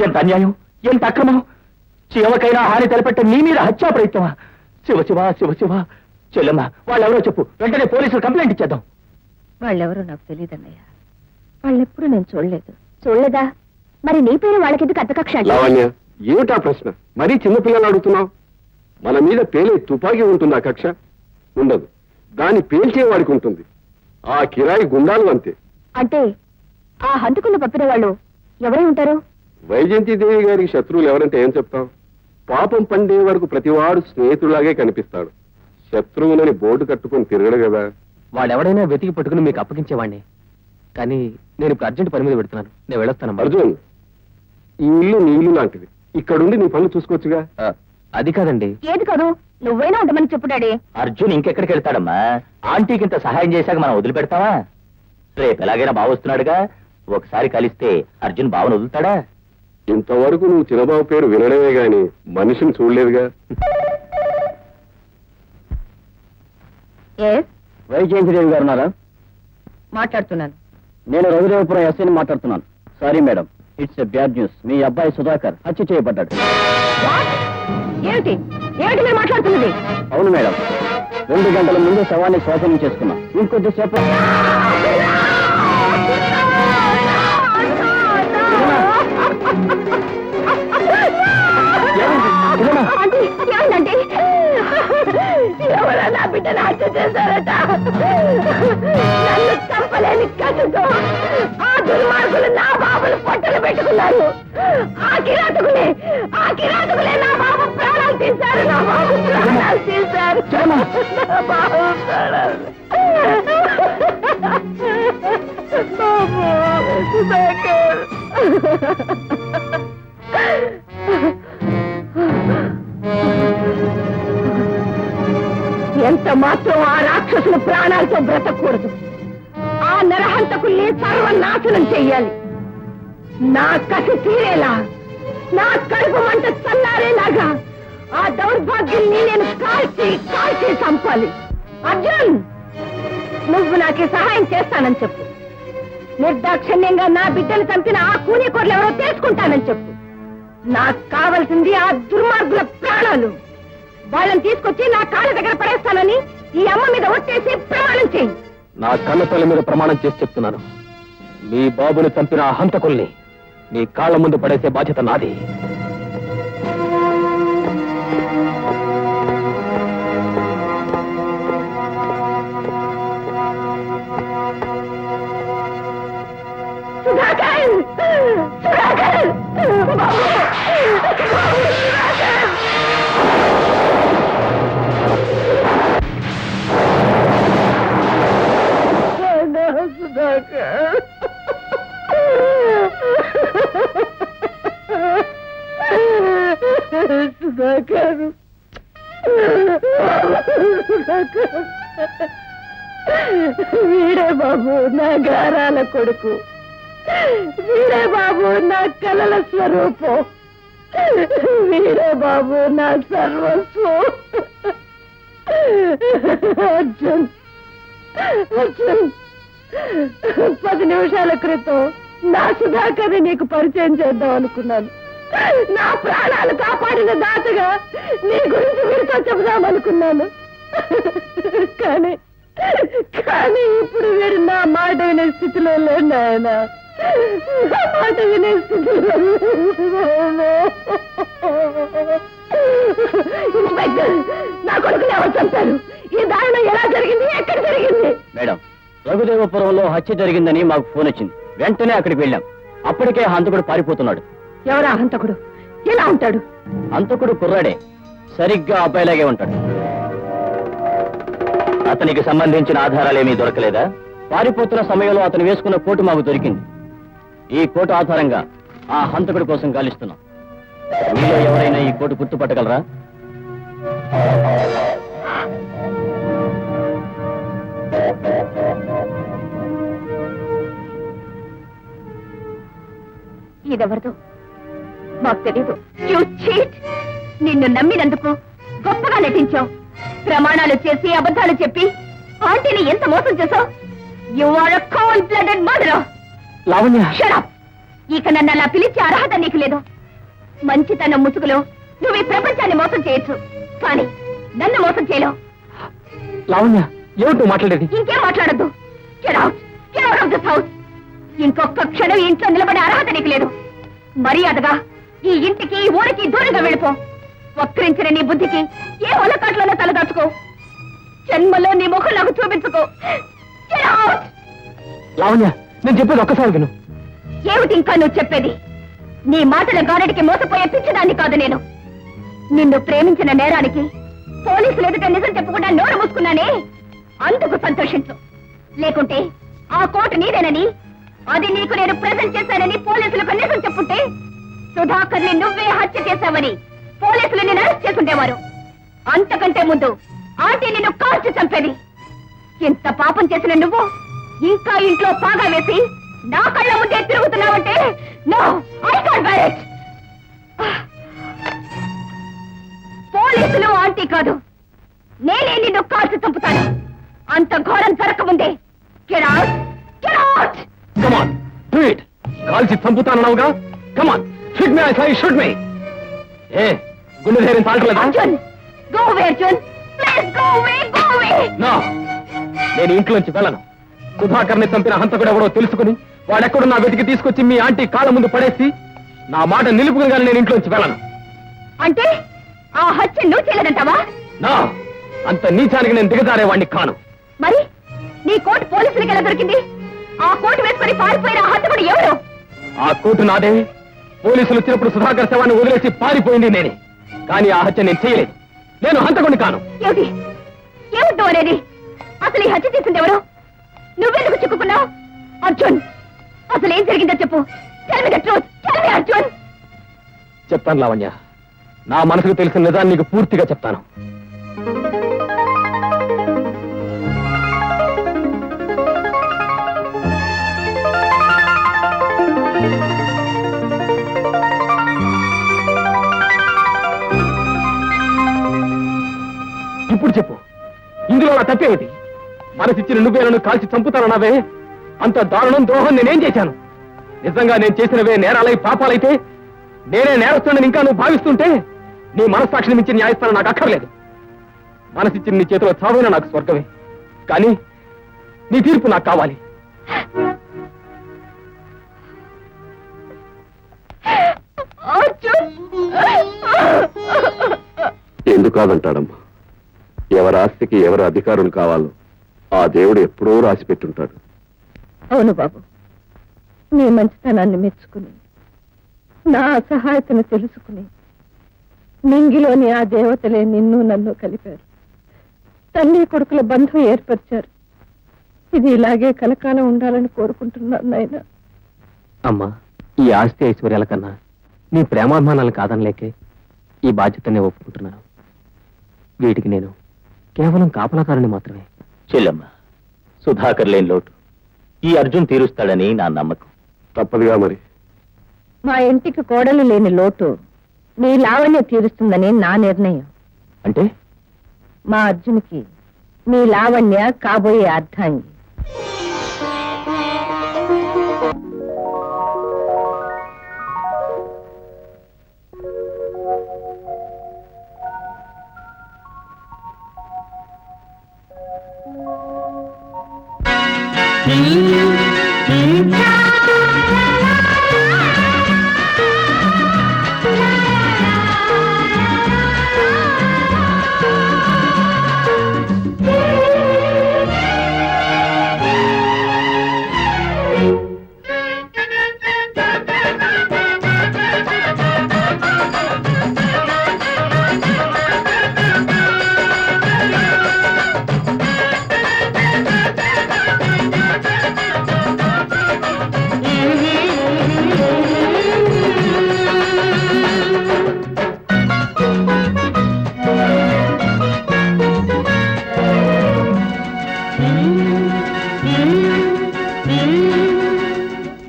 ఎంత అన్యాయం, ఎంత అక్రమం! ఎవరికైనా హాని తలపెట్ట నీ మీద హత్యా ప్రయత్నమా? శివ శివ శివ శివ. చెల్లెమ్మ, వాళ్ళెవరో చెప్పు, వెంటనే పోలీసులు కంప్లైంట్ ఇచ్చేద్దాం. వాళ్ళెవరో నాకు తెలియదన్నయ్య. వాళ్ళెప్పుడు నేను చూడలేదు. చూడలేదా? మరి నీ పేరు వాళ్ళకెందుకు అంత కక్ష అండి? లావణ్య, ఏమిటా ప్రశ్న? మరీ చిన్నపిల్లలు అడుగుతున్నావు. మన మీద పేలే తుపాకీ ఉంటుందా కక్ష? ఉండదు. దాన్ని పేల్చేవాడికి ఉంటుంది. ఆ కిరాయి గుండాలు అంతే. అంటే ఆ హంతకులను పంపిన వాళ్ళు ఎవరై ఉంటారు? వైజయంతిదేవి గారికి శత్రువులు ఎవరంటే ఏం చెప్తాం? పాపం పండే వరకు ప్రతివాడు స్నేహితులాగే కనిపిస్తాడు. శత్రువులని బోర్డు కట్టుకుని తిరగడు కదా. వాడెవడైనా వెతికి పట్టుకుని మీకు అప్పగించేవాడిని. కానీ నేను ఇప్పుడు అర్జెంట్ పని మీద పెడుతున్నాను. నేను వెళ్ళొస్తాను. అర్జున్, ఈ ఇల్లు నీ ఇల్లు లాంటిది. ఇక్కడుండి నీ పనులు చూసుకోవచ్చుగా. అది కాదండి. ఏది కాదు, నువ్వైనా ఉండమని చెప్పు డాడీ. అర్జున్ ఇంకెక్కడికి వెళ్తాడమ్మా? ఆంటీకి ఇంత సహాయం చేశాక మనం వదిలిపెడతావా? రేపు ఎలాగైనా బావ వస్తున్నాడుగా, ఒకసారి కలిస్తే అర్జున్ బావను వదులుతాడా? ఇంతవరకు నువ్వు చిన్నబాబు పేరు వినడమే గాని మనిషిని చూడలేదుగా. వైజయంతిదేవి గారు ఉన్నారా? మాట్లాడుతున్నాను. నేను రఘుదేవపురం ఎస్ఐని మాట్లాడుతున్నాను. Sorry madam, it's a bad news. మీ అబ్బాయి సుధాకర్ హత్య చేయబడ్డాడు. ఏమిటి ఏమిటి మీరు మాట్లాడుతున్నది? అవును మేడం, 2 గంటల ముందు శవాన్ని స్వాధీనం చేసుకున్నాం. ఇంకొద్దిసేపు ఆంటీ, ఏమైందండి? ఎవరన్నా బిడ్డను హత్య చేశారట. నన్ను చంపలేని కసుతో ఆ దుర్మార్గులు నా బాబులు పొట్టలు పెట్టుకున్నారు. ఆ కిరాతకులే నా బాబు ప్రాణాలు తీశారు. నా బాబు ప్రాణాలు తీశారు. నా బాబు ప్రాణాలు. బాబు సుధాకర్. ఎంత మాత్రం ఆ రాక్షసుల ప్రాణాలతో బ్రతకూడదు. ఆ నరహంతకుల్ని సర్వనాశనం చెయ్యాలి. నా కసి తీరేలా, నా కడుపు మంట చల్లారేలాగా ఆ దౌర్భాగ్యుల్ని నేను కాల్చి చంపాలి. అర్జున్, నువ్వు నాకు సహాయం చేస్తానని చెప్పు. నిర్దాక్షిణ్యంగా నా బిడ్డను చంపిన ఆ కూలీకోర్లు ఎవరో తెలుసుకుంటానని చెప్పు. నాకు కావలసింది ఆ దుర్మార్గుల ప్రాణాలు. వాళ్ళని తీసుకొచ్చి నా కాళ్ళ దగ్గర పడేస్తానని ఈ అమ్మ మీద ఒట్టేసి ప్రమాణం చేయి. నా కన్నతల్లి మీద ప్రమాణం చేసి చెప్తున్నాను. మీ బాబుని చంపిన ఆ హంతకుల్ని మీ కాళ్ళ ముందు పడేసే బాధ్యత నాది. సుధాకర్! సుధాకర్! బాబు! బాబు, సుధాకర్! సుధాకర్! సుధాకర్! వీడే బాబు నా గారాల కొడుకు. వీడే బాబు నా కలల స్వరూపం. వీడే బాబు నా సర్వస్వం. అర్జున్, 10 నిమిషాల క్రితం నా సుధాకర్ని నీకు పరిచయం చేద్దాం అనుకున్నాను. నా ప్రాణాలు కాపాడిన దాతగా నీ గురించి వీరితో చెబుదామనుకున్నాను. కానీ ఇప్పుడు వీడు నా మాట వినే స్థితిలో లేడు ఆయన. నా మాట వినే స్థితిలో ఇన్స్పెక్టర్, నా కొడుకుని ఎవరు చంపారు? ఈ దారుణం ఎలా జరిగింది? ఎక్కడ జరిగింది? మేడం, రఘుదేవపురంలో హత్య జరిగిందని మాకు ఫోన్ వచ్చింది. వెంటనే అక్కడికి వెళ్ళాం. అప్పటికే హంతకుడు పారిపోతున్నాడు. ఎవరా హంతకుడు? ఎలా ఉంటాడు? హంతకుడు కుర్రాడే, సరిగ్గా అబ్బాయిలాగే ఉంటాడు. అతనికి సంబంధించిన ఆధారాలేమీ దొరకలేదా? పారిపోతున్న సమయంలో అతను వేసుకున్న కోటు మాకు దొరికింది. ఈ కోటు ఆధారంగా ఆ హంతకుడి కోసం గాలిస్తున్నాం. మీలో ఎవరైనా ఈ కోటు గుర్తుపట్టగలరా? ఇదెవరిదో మాకు తెలీదు. You cheat! నిన్ను నమ్మినందుకు గొప్పగా నటించావు. ప్రమాణాలు చేసి అబద్ధాలు చెప్పి ఆంటీని ఎంత మోసం చేశావు. You are a cold blooded murderer. Lavanya, shut up. ఇక నన్ను అలా పిలిచే అర్హత నీకు లేదు. మంచితనం ముసుగులో నువ్వు ఈ ప్రపంచాన్ని మోసం చేయొచ్చు, కానీ నన్ను మోసం చేయలేవు. లావణ్య, ఏమిటి మాట్లాడేది? ఇంకేం మాట్లాడద్దు. Get out of this house. ఇంకొక క్షణం ఇంట్లో నిలబడే అర్హత నీకు లేదు. మర్యాదగా ఈ ఇంటికి ఈ ఊరికి దూరంగా వెళ్ళిపో. వక్రించిన నీ బుద్ధికి ఏ ఒలకాట్లలో తలదాచుకో. జన్మలో నీ ముఖం నాకు చూపించుకో. Get out! లావణ్య, నేను చెప్పేది ఒక్కసారి విను. ఏమిటి ఇంకా నువ్వు చెప్పేది? నీ మాటల గారడికి మోసపోయే పిచ్చిదాన్ని కాదు నేను. నిన్ను ప్రేమించిన నేరానికి పోలీసులు ఎదుట నిజం చెప్పకుండా నోరు మూసుకున్నానే, అందుకు సంతోషించు. లేకుంటే ఆ కోర్టు నీదేనని, అది నీకు నేను ప్రెజెంట్ చేశానని పోలీసులకు నిజం చెప్పుంటే సుధాకర్ని నువ్వే హత్య చేశావని పోలీసులు నిన్ను అరెస్ట్ చేసుండేవారు. అంతకంటే ముందు ఆంటీ నిన్ను కాల్చి చంపేది. ఇంత పాపం చేసిన నువ్వు ఇంకా ఇంట్లో పాగా వేసి నా కళ్ళ ముందే తిరుగుతున్నావంటే no, I can't bear it. పోలీసులు ఆంటీ కాదు, నేనే నిన్ను కాల్చి చంపుతాను. అంత ఘోరం జరగకముందే Get out! Get out! Come on, do it. కాల్చి చంపుతానన్నావుగా. Come on, shoot me, I say shoot me. గుండె ధైర్యం తాగలేదా? Arjun, go away, Arjun. Please go away, go away. No, నేను ఇంట్లోంచి వెళ్ళను. సుధాకర్ని చంపిన హంతకుడు ఎవడో తెలుసుకుని వాడెక్కడున్నా వెతికి తీసుకొచ్చి మీ ఆంటీ కాళ్ళ ముందు పడేసి నా మాట నిలుపుకుని నేను ఇంట్లోంచి వెళ్ళను. అంటే ఆ హత్య నువ్వు చేయలేదంటావా? నా అంత నీచానికి నేను దిగజారేవాణ్ణి కాను. మరి నీ కోటు పోలీసులకి ఎలా దొరికింది? ఆ కోటు వేసుకుని పారిపోయిన ఆ హంతకుడు ఎవరు? ఆ కోటు నాదే. పోలీసులు వచ్చినప్పుడు సుధాకర్ శవాన్ని వదిలేసి పారిపోయింది నేనే. కానీ ఆ హత్య నేను చేయలేదు. నేను హంతకుడిని కాను. ఏమిటి ఏమిటో అనేది? అసలు ఈ హత్య చేసింది ఎవరు? నువ్వెందుకు చిక్కుకున్నావు? అర్జున్, అసలు ఏం జరిగిందో చెప్పు. Tell me the truth. Tell me, Arjun. చెప్తాను లావణ్య, నా మనసుకు తెలిసిన నిజాన్ని నీకు పూర్తిగా చెప్తాను. ఇప్పుడు చెప్పు, ఇందులో నా తప్పేమిటి? మనసిచ్చిన నువ్వే నన్ను కాల్చి చంపుతానన్నావే, అంత దారుణం ద్రోహం నేనేం చేశాను? నిజంగా నేను చేసినవే నేరాలై పాపాలైతే నేనే నేరస్తుడని ఇంకా నువ్వు భావిస్తుంటే నీ మనస్సాక్షిని మించి న్యాయస్థానం నాకు అక్కర్లేదు. మనసిచ్చిన నీ చేతిలో చావైనా నాకు స్వర్గమే, కానీ నీ తీర్పు నాకు కావాలి. ఎందుకు కాదంటాడమ్మా? ఎవరి ఆస్తికి ఎవరి అధికారులు కావాలో ఆ దేవుడు ఎప్పుడో రాసి పెట్టుంటాడు. అవును బాబు, నీ మంచితనాన్ని మెచ్చుకుని నా అసహాయతను తెలుసుకుని నింగిలోని ఆ దేవతలే నిన్ను నన్ను కలిపారు. తల్లి కొడుకుల బంధం ఏర్పరిచారు. ఇది ఇలాగే కలకాలం ఉండాలని కోరుకుంటున్నాను నాయనా. అమ్మా, ఈ ఆస్తి ఐశ్వర్యాల కన్నా నీ ప్రేమాభిమానాలు కాదనలేకే ఈ బాధ్యతనే ఒప్పుకుంటున్నాను. వీటికి నేను కేవలం కాపలాకారుని మాత్రమే. చెల్లమ్మ, సుధాకర్ లేని లోటు ఈ అర్జున్ తీరుస్తాడని నా నమ్మకం. తప్పదుగా మరి. మా ఇంటికి కోడలు లేని లోటు నీ లావణ్య తీరుస్తుందని నా నిర్ణయం. అంటే మా అర్జున్కి నీ లావణ్య కాబోయే అర్ధాంగి.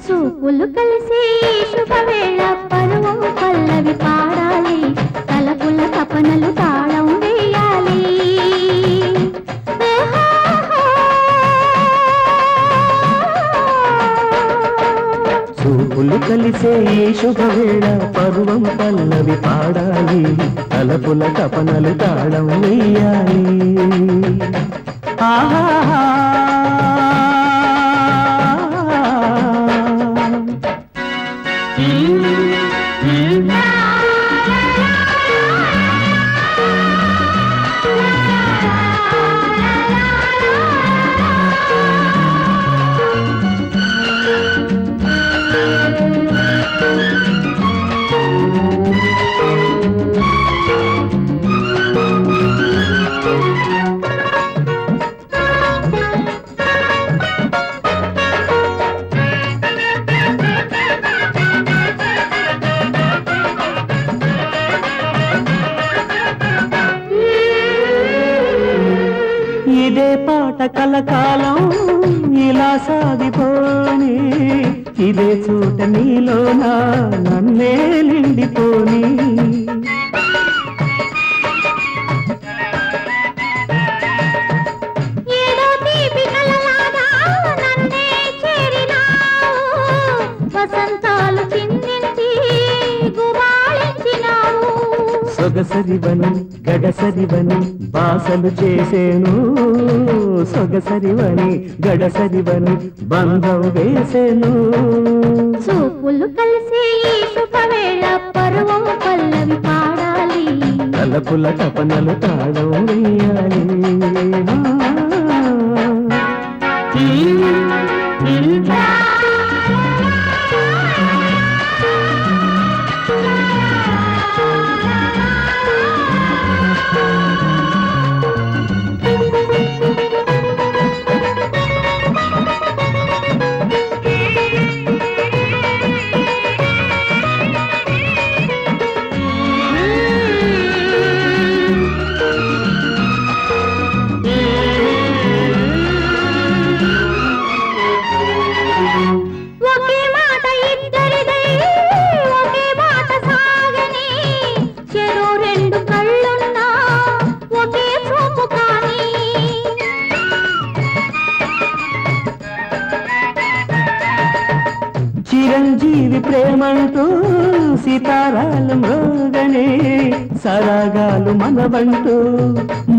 చూపులు కలిసి శుభవేళ పరువం పల్లవి పాడాలి, తలపుల తపనలు తాళం వేయాలి. చూపులు కలిసే ఈ శుభవేళ పర్వం పల్లవి పాడాలి, తలపుల తపనలు తాళం వేయాలి. ఆహా ఇదే పాట కలకాలం ఇలా సాగిపోని ఇదే చోట నీలోన నన్నే నిండిపోని ఏదో తీపి కలలాగా నన్నే చేరినావు, వసంతాలు చిందించి గుబాళించినావు. సొగసరివని గడసరివని బాసలు చేసేను, సొగసరివని గడసరివని బంధం వేసేను. చూపులు కలిసే ఈ శుభవేళ పరువం పల్లవి పాడాలి, తలపుల తపనలు తాళం వేయాలి. ఒకే మాట ఇద్దరిదై ఒకే మాట సాగని, చెరో రెండు కళ్ళున్నా ఒకే చూపు కానీ. చిరంజీవి ప్రేమంటూ సితారాలు మృగనే, సరాగాలు మనవంటూ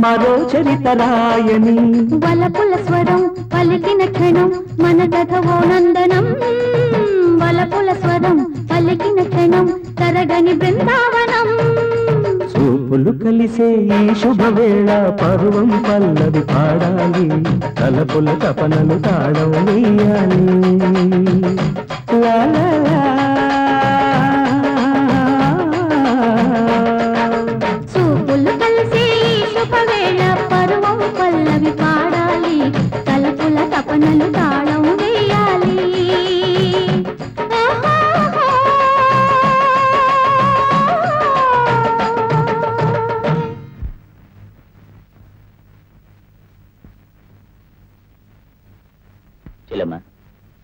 మరో చరిత రాయని. వలపుల స్వరం పలికిన క్షణం మన కథవో నందనం, వలపుల స్వరం పలికిన క్షణం తరగని బృందావనం. చూపులు కలిసే ఈ శుభవేళ పరువం పల్లవి పాడాలి, తలపుల తపనలు తాళం వేయాలి. లా లా లా. చూపులు కలిసే ఈ శుభవేళ పరువం పల్లవి పాడాలి, తలపుల తపనలు తాళం వేయాలి. చెల్లెమ్మ,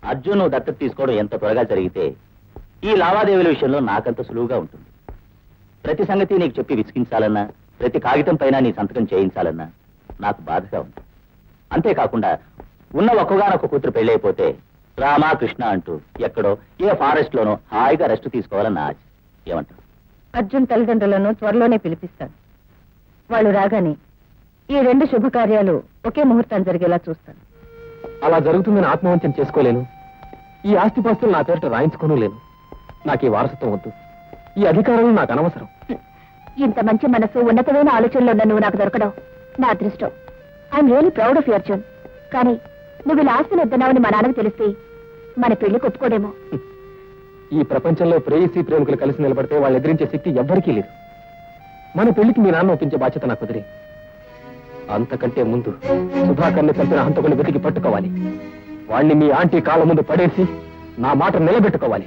అర్జున్ నువ్వు దత్తత తీసుకోవడం ఎంత త్వరగా జరిగితే ఈ లావాదేవీల విషయంలో నాకంత సులువుగా ఉంటుంది. ప్రతి సంగతి నీకు చెప్పి విసిగించాలన్నా, ప్రతి కాగితం పైన నీ సంతకం చేయించాలన్నా నాకు బాధగా ఉంది. అంతేకాకుండా ఉన్న ఒక్కగానొక్క కూతురు పెళ్ళైపోతే రామా కృష్ణ అంటూ ఎక్కడో ఏ ఫారెస్ట్ లోనో హాయిగా రెస్ట్ తీసుకోవాలన్న ఆశ. ఏమంటావు? అర్జున్ తల్లిదండ్రులను త్వరలోనే పిలిపిస్తాను. వాళ్ళు రాగానే ఈ రెండు శుభకార్యాలు ఒకే ముహూర్తం జరిగేలా చూస్తాను. అలా జరుగుతుందని ఆత్మవంచన చేసుకోలేను. ఈ ఆస్తిపాస్తులు నా పేరిట రాయించుకోలేను. నాకు ఈ వారసత్వం వద్దు. ఈ అధికారాలు నాకు అనవసరం. ఇంత మంచి మనసు, ఉన్నతమైన ఆలోచనలో ఉన్న నువ్వు నాకు దొరకడం నా అదృష్టం. I'm really proud of your Arjun. కానీ నువ్వు ఇలా ఆస్తిని వద్దన్నావని మా నాన్నకు తెలిస్తే మన పెళ్లి ఒప్పుకోడేమో. ఈ ప్రపంచంలో ప్రేయసీ ప్రేమికులు కలిసి నిలబడితే వాళ్ళు ఎదిరించే శక్తి ఎవ్వరికీ లేదు. మన పెళ్లికి మీ నాన్న ఒప్పించే బాధ్యత నాకు కుదిరి. అంతకంటే ముందు సుధాకర్ని చంపిన హంతకుని వెతికి పట్టుకోవాలి. వాణ్ణి మీ ఆంటీ కాళ్ళ ముందు పడేసి నా మాట నిలబెట్టుకోవాలి.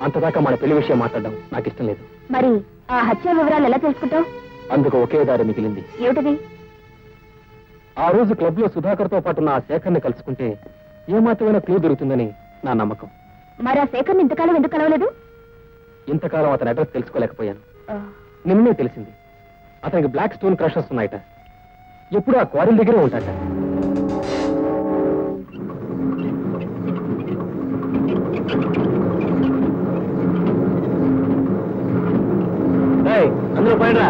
అంతదాకా మన పెళ్లి విషయం మాట్లాడడం నాకు ఇష్టం లేదు. మరి ఆ హత్య వివరాలు ఎలా తెలుసుకుంటావు? అందుకు ఒకే దారి మిగిలింది. ఏమిటది? ఆ రోజు క్లబ్ లో సుధాకర్తో పాటు నా శేఖర్ని కలుసుకుంటే ఏమాత్రమైన క్లూ దొరుకుతుందని నా నమ్మకం. మరి ఆ శేఖర్ని ఇంతకాలం ఎందుకు కలవలేదు? ఇంతకాలం అతని అడ్రస్ తెలుసుకోలేకపోయాను. నిన్నే తెలిసింది. అతనికి బ్లాక్ స్టోన్ క్రషర్స్ ఉన్నాయట. ఎప్పుడు ఆ క్వారీల దగ్గరే ఉంటాట. అందరూ పోయినరా?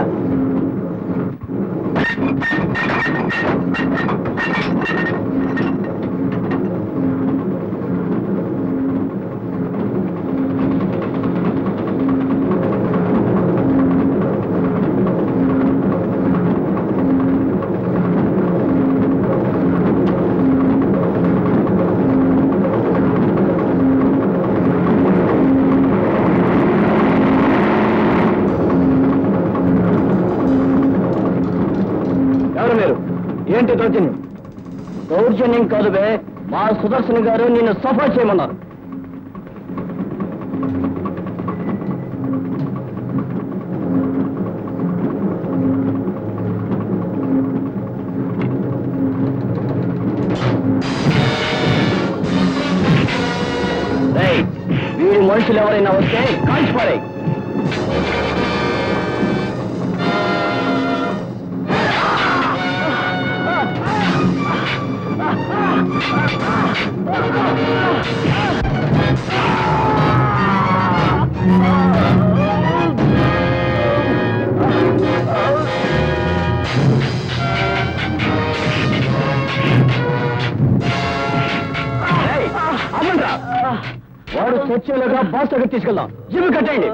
ఏంటి దౌర్జన్యం? దౌర్జన్యం కాదు బే, మా సుదర్శన్ గారు నిన్ను సఫా చేయమన్నారు. వీడి మనుషులు ఎవరైనా వస్తే కాల్చిపారాయి. వాడు చర్చలుగా బాస్ దగ్గర తీసుకెళ్దాం. జిమ్ కట్టండి.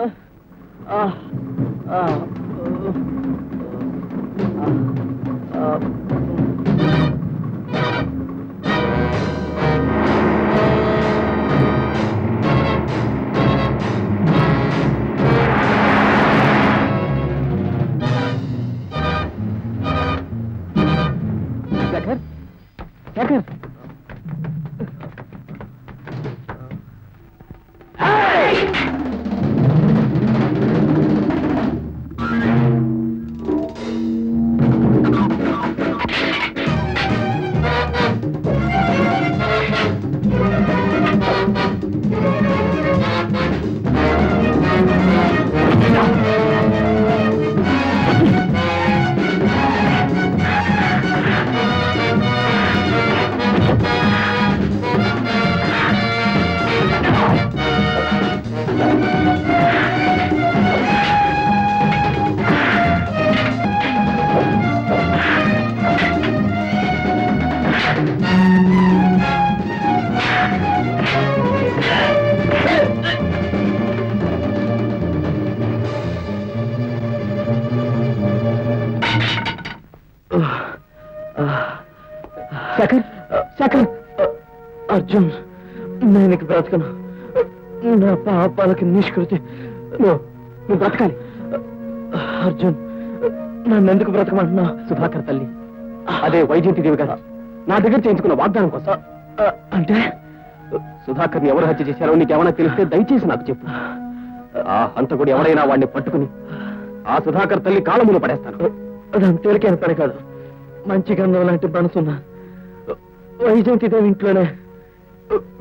శేఖర్, శేఖర్, శేఖర్, శేఖర్, అర్జున్, నేను ఇక బ్రతకను. నా పాపాలకి నిష్కృతి. నువ్వు బ్రతకాలి. అర్జున్, నన్ను ఎందుకు బ్రతకమంటున్నా? సుధాకర్ తల్లి, అదే వైజయంతిదేవి గారు నా దగ్గర చేయించుకున్న వాగ్దానం కోసం. అంటే సుధాకర్ని ఎవరు హత్య చేశారో నీకేమైనా తెలిస్తే దయచేసి నాకు చెప్పు. ఆ హంతకుడు ఎవరైనా వాడిని పట్టుకుని ఆ సుధాకర్ తల్లి కాళ్ళములో పడేస్తాను. అదంత తేలికైన పని కాదు. మంచి గంధం లాంటి మనసున్నా వైజయంతిదేవి ఇంట్లోనే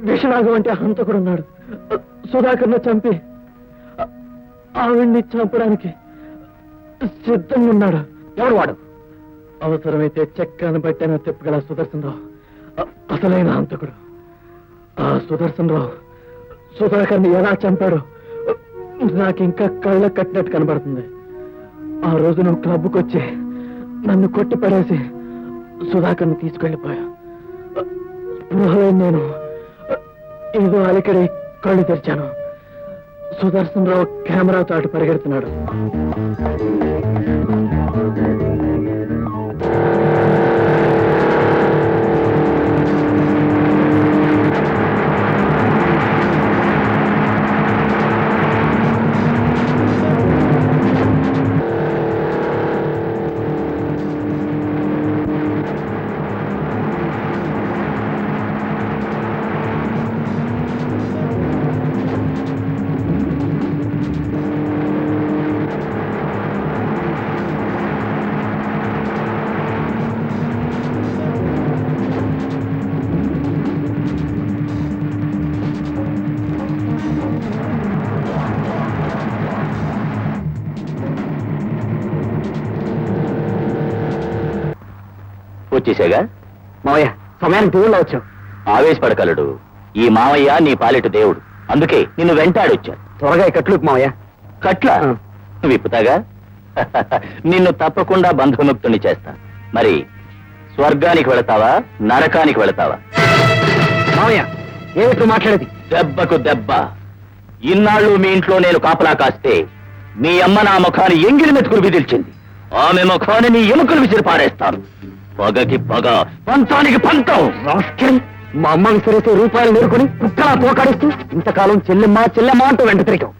విషనాగం అంటే హంతకుడు ఉన్నాడు. సుధాకర్ను చంపి ఆవిడ్ని చంపడానికి సిద్ధంగా ఉన్నాడు. ఎవడు వాడు? అవసరమైతే చక్రాన్ని బట్టైనా తిప్పగల సుదర్శన్ రావు అసలైన హంతకుడు. ఆ సుదర్శన్ రావు సుధాకర్ని ఎలా చంపాడో నాకు ఇంకా కళ్ళ కట్టినట్టు కనబడుతుంది. ఆ రోజు నువ్వు క్లబ్కి వచ్చి నన్ను కొట్టి పడేసి సుధాకర్ని తీసుకెళ్లిపోయా. నేను ఏదో అలికడి కళ్ళు తెరిచాను. సుదర్శన్ రావు కెమెరా చాటు పరిగెడుతున్నాడు. వచ్చేసాగా మావయ్య, సమయానికి దేవుళ్ళ వచ్చాం. ఆవేశపడగలడు. ఈ మావయ్య నీ పాలిట దేవుడు, అందుకే నిన్ను వెంటాడొచ్చాడు. త్వరగా ఈ కట్లు మావయ్య. కట్ల విప్పుతాగా. నిన్ను తప్పకుండా బంధుముక్తుని చేస్తా. మరి స్వర్గానికి వెళతావా, నరకానికి వెళతావా? మావయ్య, ఏమిటి మాట్లాడేది? దెబ్బకు దెబ్బ. ఇన్నాళ్ళు మీ ఇంట్లో నేను కాపలా కాస్తే మీ అమ్మ నా ముఖాన్ని ఎంగిలి మెతుకులు విదిల్చింది. ఆమె ముఖాన్ని నీ ఎముకలు విసిరి పారేస్తాను. పగకి పగ, పంతానికి పంతం. మా అమ్మ విసిరేసే రూపాయలు నేర్కొని కుక్కలా తోకాడిస్తూ ఇంతకాలం చెల్లెమ్మా చెల్లెమ్మా అంటూ వెంట తిరిగావు.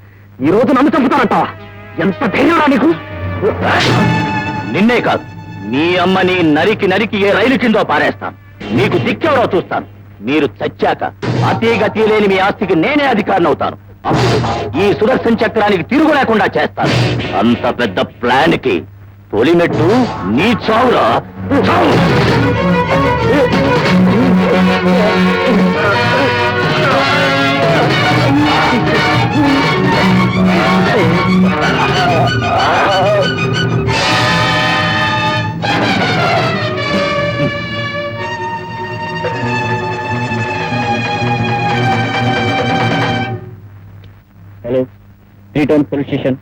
ఈ రోజు నన్ను చంపుతానంటావా? ఎంత ధైర్యం నీకు? నిన్నే కాదు, మీ అమ్మని నరికి నరికి ఏ రైలు కిందో పారేస్తాను. మీకు దిక్కెవరో చూస్తాను. మీరు చచ్చాక అతి గతి లేని మీ ఆస్తికి నేనే అధికారిని అవుతాను. అప్పుడు ఈ సుదర్శన్ చక్రానికి తిరుగు లేకుండా చేస్తాను. అంత పెద్ద ప్లాన్ కి తొలిమెట్టు నీ చావురా. చావు. Hello, 3 town police station.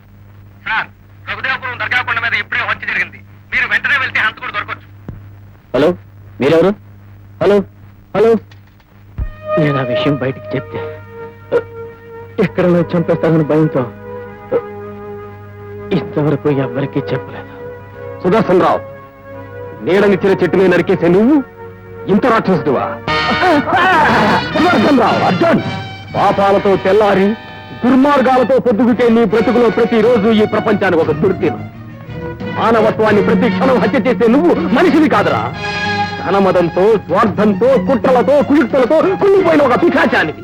Raghudevapuram Dargakonda మీద ఇప్పుడే హత్య జరిగింది. మీరు వెంటనే వెళ్తే హంతకుడు దొరకొచ్చు. హలో, మీరెవరు? హలో హలో, నేను ఆ విషయం బయటికి చెప్తే ఎక్కడైనా చంపేస్తానని భయంతో ఇంతవరకు ఎవ్వరికీ చెప్పలేదు. సుదర్శన్ రావు, నీడనిచ్చిన చెట్టుని నరికేసే నువ్వు ఇంత రాక్షసుడువా? సుదర్శన్ రావు, అర్జున్, పాపాలతో తెల్లారి దుర్మార్గాలతో పొద్దుగుకే నీ బ్రతుకులో ప్రతిరోజు ఈ ప్రపంచానికి ఒక దుర్దినం. మానవత్వాన్ని ప్రతి క్షణం హత్య చేసే నువ్వు మనిషివి కాదురా. ధనమదంతో, స్వార్థంతో, కుట్రలతో, కుయుక్తులతో కుళ్ళిపోయిన ఒక పిశాచానికి,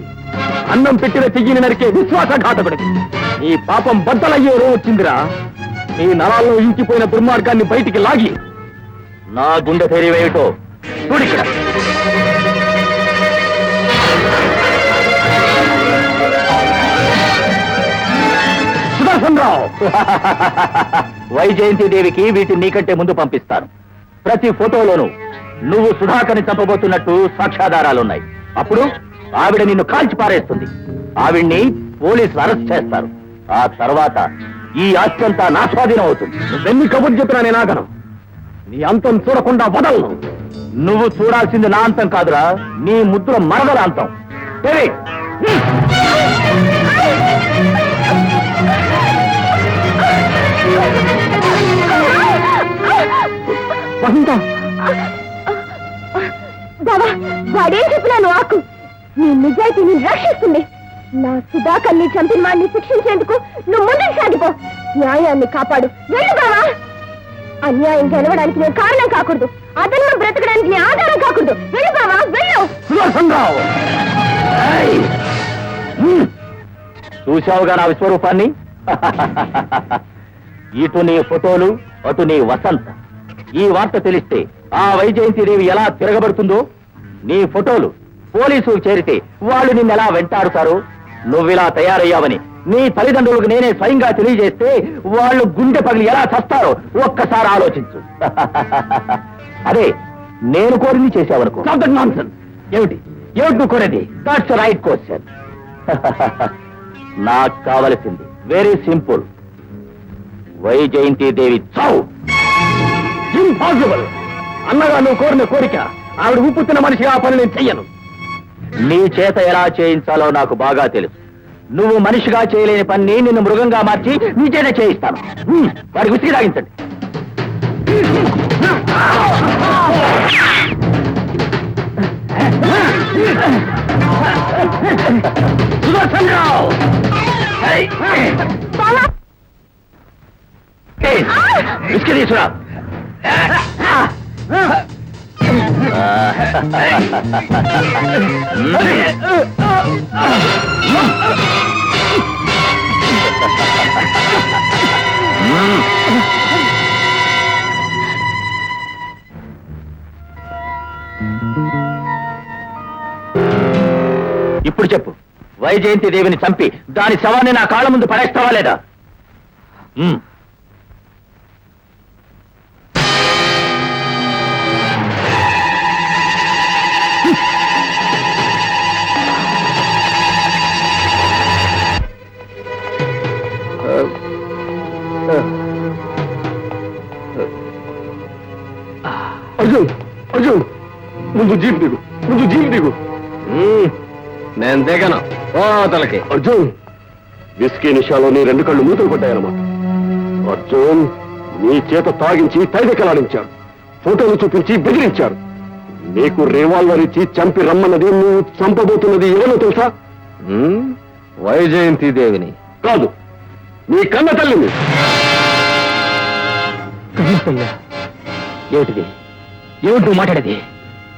అన్నం పెట్టిన చెయ్యిని నరికే విశ్వాసఘాతకుడికి నీ పాపం బద్దలయ్యే రోజు వచ్చిందిరా. నీ నరాల్లో ఇంకిపోయిన దుర్మార్గాన్ని బయటికి లాగి నా గుండె తెరివేయటో చూడిక్కడ. సుదర్శన్ రావు, వైజయంతి దేవికి వీటిని నీకంటే ముందు పంపిస్తాను. ప్రతి ఫోటోలోనూ నువ్వు సుధాకర్ని చంపబోతున్నట్టు సాక్ష్యాధారాలున్నాయి. అప్పుడు ఆవిడ నిన్ను కాల్చి పారేస్తుంది. ఆవిడ్ని పోలీసులు అరెస్ట్ చేస్తారు. ఆ తర్వాత ఈ ఆస్తి అంతా నా స్వాధీనం అవుతుంది. నువ్వెన్ని కబుర్లు చెప్పినా నేను ఆగను. నీ అంతం చూడకుండా వదలను. నువ్వు చూడాల్సింది నా అంతం కాదురా, నీ ముద్దుల మరదల అంతం. సరే, బాబా, వాడేం చెప్పినాను ఆకు నీ నిజాయితీని రక్షిస్తుంది. నా సుధాకర్ని చంపిన వాడిని శిక్షించేందుకు నువ్వు ముందుకు సాగిపో. న్యాయాన్ని కాపాడు. వెళ్ళు బావా. అన్యాయం గెలవడానికి నేను కారణం కాకూడదు. అతను బ్రతకడానికి నీ ఆధారం కాకూడదు. వెళ్ళు బావా, వెళ్ళు. సుదర్శన్ రావు, చూశావుగా నా విశ్వరూపాన్ని? ఇటు నీ ఫోటోలు, అటు నీ వసంత. ఈ వార్త తెలిస్తే ఆ వైజయంతిదేవి ఎలా తిరగబడుతుందో. నీ ఫోటోలు పోలీసులు చేరితే వాళ్ళు నిన్నెలా వెంటాడుతారు. నువ్విలా తయారయ్యావని నీ తల్లిదండ్రులకు నేనే స్వయంగా తెలియజేస్తే వాళ్ళు గుండె పగిలి ఎలా చస్తారో ఒక్కసారి ఆలోచించు. అదే నేను కోరింది చేశావనుకో. ఏమిటి ఏమిటి నువ్వు కోరేది? That's right question. నాకు కావలసింది వెరీ సింపుల్. వైజయంతిదేవి చావు. ఇంపాసిబుల్. అన్నగా నువ్వు కోరిన కోరిక ఆవిడ ఉప్పుతున్న మనిషి ఆ పని నేను చెయ్యను. నీ చేత ఎలా చేయించాలో నాకు బాగా తెలుసు. నువ్వు మనిషిగా చేయలేని పని నిన్ను మృగంగా మార్చి నీ చేత చేయిస్తాను. వాడికి విసిగి తాగించండి. సుదర్శన్ రావు, విసిగి తీసుకురా. ఇప్పుడు చెప్పు, వైజయంతి దేవిని చంపి దాని శవాన్ని నా కాళ్ళ ముందు పడేస్తావా లేదా? అర్జున్, అర్జున్, ముందు జీప్ దిగు, ముందు జీప్ దిగు. నేను దిగను. తలకి అర్జున్, విస్కీ నిషాలో నీ 2 కళ్ళు మూతలు పడ్డాయన్నమాట. అర్జున్, నీ చేత తాగించి తైదెక్కలాడించాడు. ఫోటోలు చూపించి బెదిరించాడు. నీకు రివాల్వర్ ఇచ్చి చంపి రమ్మన్నది, నువ్వు చంపబోతున్నది ఎవరో తెలుసా? వైజయంతి దేవిని కాదు, నీ కన్న తల్లిని. ఏమిటిది? ఏమిటి నువ్వు మాట్లాడేది?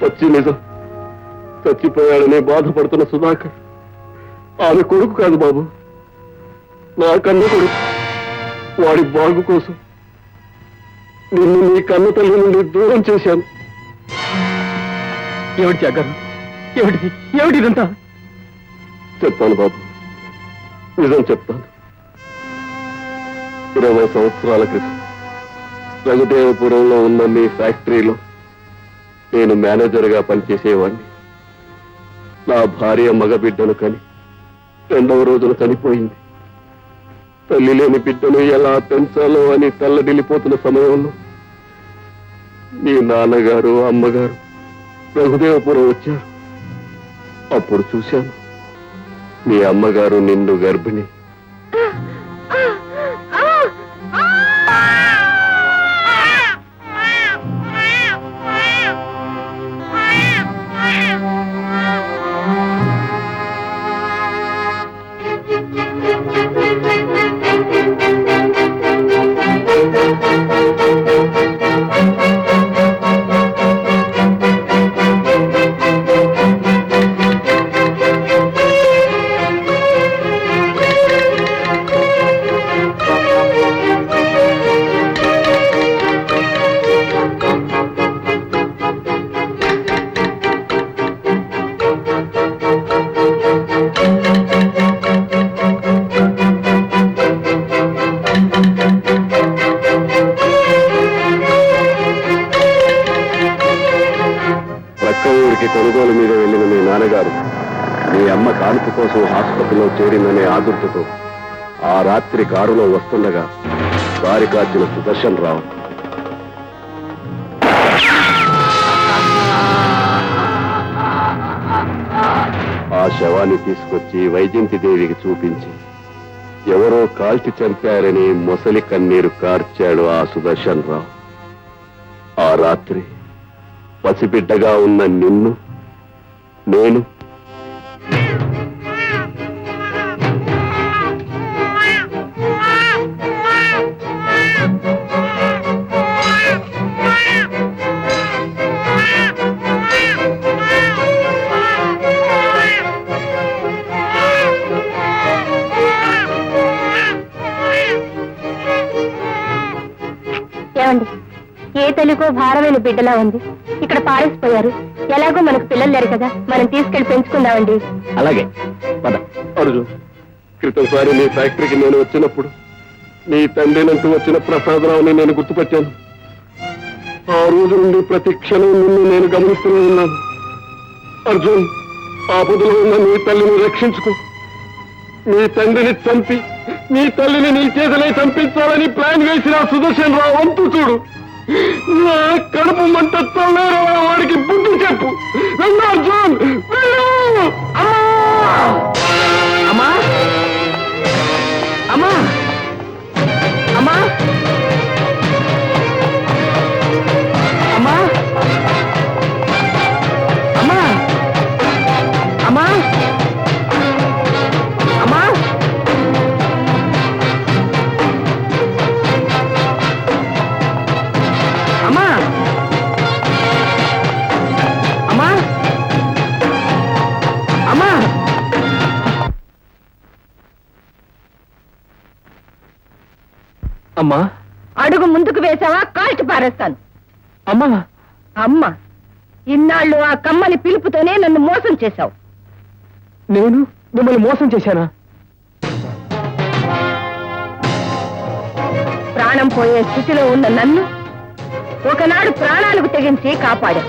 పచ్చి నిజం. చచ్చిపోయాడని బాధపడుతున్న సుధాకర్ ఆమె కొడుకు కాదు బాబు, నా కన్న కొడుకు. వాడి బాగు కోసం నిన్ను నీ కన్న తల్లి నుండి దూరం చేశాను. ఏమిటి త్యాగారు? ఏమిటిది? ఏమిటి ఇదంతా? చెప్తాను బాబు, నిజం చెప్తాను. 20 సంవత్సరాల క్రితం రఘుదేవపురంలో ఉన్న మీ ఫ్యాక్టరీలో నేను మేనేజర్గా పనిచేసేవాడిని. నా భార్య మగబిడ్డను కని 2వ రోజున చనిపోయింది. తల్లి లేని బిడ్డను ఎలా పెంచాలో అని తల్లడిల్లిపోతున్న సమయంలో మీ నాన్నగారు అమ్మగారు రఘుదేవపురం వచ్చారు. అప్పుడు చూశాను మీ అమ్మగారు నిన్ను గర్భిణి. ఊరికి కొనుగోలు మీద వెళ్ళిన మీ నాన్నగారు మీ అమ్మ కానుక కోసం ఆసుపత్రిలో చేరిందనే ఆదుర్తతో ఆ రాత్రి కారులో వస్తుండగా దారి కాచిన సుదర్శన్ రావు ఆ శవాన్ని తీసుకొచ్చి వైజయంతి దేవికి చూపించి ఎవరో కాల్చి చంపారని మొసలి కన్నీరు కార్చాడు ఆ సుదర్శన్ రావు. ఆ రాత్రి పసిబిడ్డగా ఉన్న నిన్ను నేను ఏమండి, ఏ తల్లికో భారమైన బిడ్డలా ఉంది. ఇక్కడ పారేసిపోయారు. ఎలాగో మనకు పిల్లలు లేరు కదా, మనం తీసుకెళ్లి పెంచుకుందామండి. అలాగే పద. అర్జున్, క్రితంసారి మీ ఫ్యాక్టరీకి నేను వచ్చినప్పుడు నీ తండ్రినంటూ వచ్చిన ప్రసాదరావుని నేను గుర్తుపట్టాను. ఆ రోజు నుండి ప్రతి క్షణం నిన్ను నేను గమనిస్తూనే ఉన్నాను. అర్జున్, ఆపదలో ఉన్న నీ తల్లిని రక్షించుకో. నీ తండ్రిని చంపి నీ తల్లిని నీ చేతనే చంపించాలని ప్లాన్ వేసిన సుదర్శన్ రావు వంతు చూడు. నా కడుపు మంట చల్లారా, వాడికి బుద్ధి చెప్పు. వెళ్ళు అర్జున్, వెళ్ళు. అమ్మా అమ్మా అమ్మా అమ్మా అమ్మా అమ్మా అమ్మా అమ్మా అమ్మా అమ్మా అమ్మా అడుగు ముందుకు వేసావా కాల్చి పారేస్తాను. అమ్మా అమ్మ, ఇన్నాళ్ళు ఆ కమ్మని పిలుపుతోనే నన్ను మోసం చేశావు. నేను మిమ్మల్ని మోసం చేశానా? ప్రాణం పోయే స్థితిలో ఉన్న నన్ను ఒకనాడు ప్రాణాలకు తెగించి కాపాడా.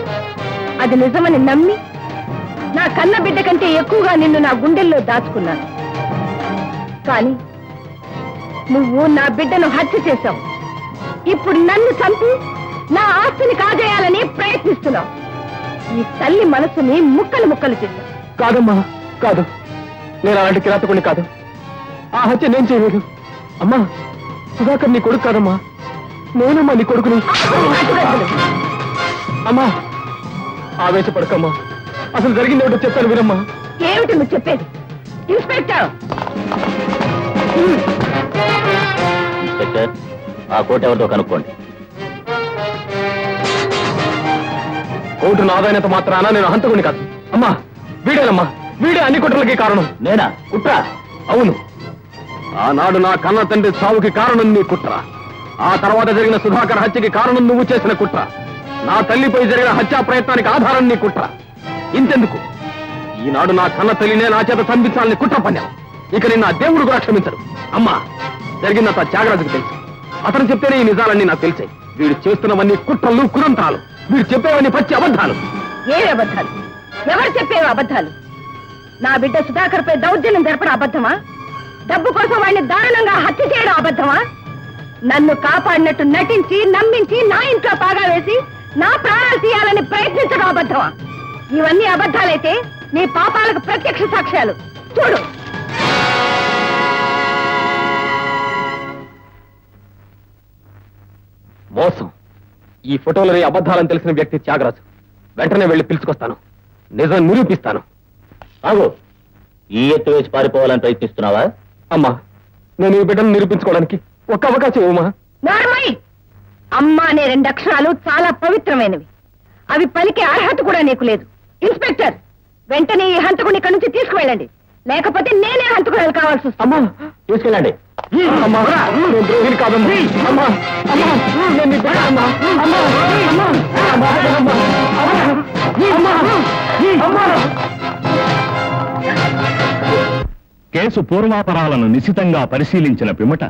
అది నిజమని నమ్మి నా కన్న బిడ్డ కంటే ఎక్కువగా నిన్ను నా గుండెల్లో దాచుకున్నాను. కానీ నువ్వు నా బిడ్డను హత్య చేశావు. ఇప్పుడు నన్ను చంపి నా ఆస్తిని కాజేయాలని ప్రయత్నిస్తున్నావు. ఈ తల్లి మనసుని ముక్కలు ముక్కలు చేశావు. కాదమ్మా, కాదు. నేను అలాంటి కిరాతకుడిని కాదు. ఆ హత్య నేను చేయలేదు. అమ్మా, సుధాకర్ నీ కొడుకు కాదమ్మా, నేనమ్మా నీ కొడుకుని. అమ్మా, ఆవేశపడకమ్మా. అసలు జరిగింది ఏమిటో చెప్తాను వినమ్మా. ఏమిటి నువ్వు చెప్పేది? ఇన్స్పెక్టర్, ఇన్స్పెక్టర్, ఆ కోట ఎవరితో కనుక్కోండి. కోర్టు నాదైనంత మాత్రాన నేను హంతకుని కాదు. అమ్మా వీడేనమ్మా, వీడే అన్ని కుట్రలకి కారణం. నేనా కుట్ర? అవును, ఆనాడు నా కన్న తండ్రి సావుకి కారణం నీ కుట్ర. ఆ తర్వాత జరిగిన సుధాకర్ హత్యకి కారణం నువ్వు చేసిన కుట్ర. నా తల్లిపై జరిగిన హత్యా ప్రయత్నానికి ఆధారం నీ కుట్ర. ఇంతెందుకు, ఈనాడు నా కన్న తల్లినే నా చేత చంపించాలని కుట్ర పన్నావు. ఇక నిన్న ఆ దేవుడు కూడా క్షమించడు. అమ్మా, జరిగిందంతా త్యాగరాజుకు తెలుసు. అతను చెప్తేనే ఈ నిజాలన్నీ నాకు తెలిసాయి. వీడు చేస్తున్నవన్నీ కుట్రలు, కురంత్రాలు. వీడు చెప్పేవన్నీ పచ్చి అబద్ధాలు. ఏ అబద్ధాలు? ఎవరు చెప్పేవి అబద్ధాలు? నా బిడ్డ సుధాకర్ పై దౌర్జన్యం జరపడం అబద్ధమా? డబ్బు కోసం వాడిని దారుణంగా హత్య చేయడం అబద్ధమా? నన్ను కాపాడినట్టు నటించి నమ్మించి నా ఇంట్లో పాగా వేసి నా ప్రాణాలు తీయాలని ప్రయత్నించడం అబద్ధమా? ఇవన్నీ అబద్ధాలైతే నీ పాపాలకు ప్రత్యక్ష సాక్ష్యాలు చూడు. మోసం. ఈ ఫోటోలని అబద్ధాలని తెలిసిన వ్యక్తి త్యాగరాజు. వెంటనే వెళ్లి పిలుచుకొస్తాను, నిజం నిరూపిస్తాను. ఆగు, ఈ ఎత్తు వేసి పారిపోవాలని ప్రయత్నిస్తున్నావా? అమ్మా, నేను ఈ బిడ్డను నిరూపించుకోవడానికి ఒక్క అవకాశం ఇవ్వమా? నార్మల్. అమ్మ అనే 2 అక్షరాలు చాలా పవిత్రమైనవి. అవి పలికే అర్హత కూడా నీకు లేదు. ఇన్స్పెక్టర్, వెంటనే ఈ హంతకుని ఇక్కడి నుంచి తీసుకువెళ్ళండి, లేకపోతే నేనే హంతకురాలు కావాల్సి వస్తుంది. అమ్మా తీసుకెళ్ళండి. అమ్మా, నేను ద్రోహిని కాదమ్మా. అమ్మా, అమ్మా, నేను నీ బిడ్డ అమ్మా. అమ్మా, అమ్మా, అమ్మా, అమ్మా, అమ్మా, అమ్మా. కేసు పూర్వాపరాలను నిశితంగా పరిశీలించిన పిమ్మట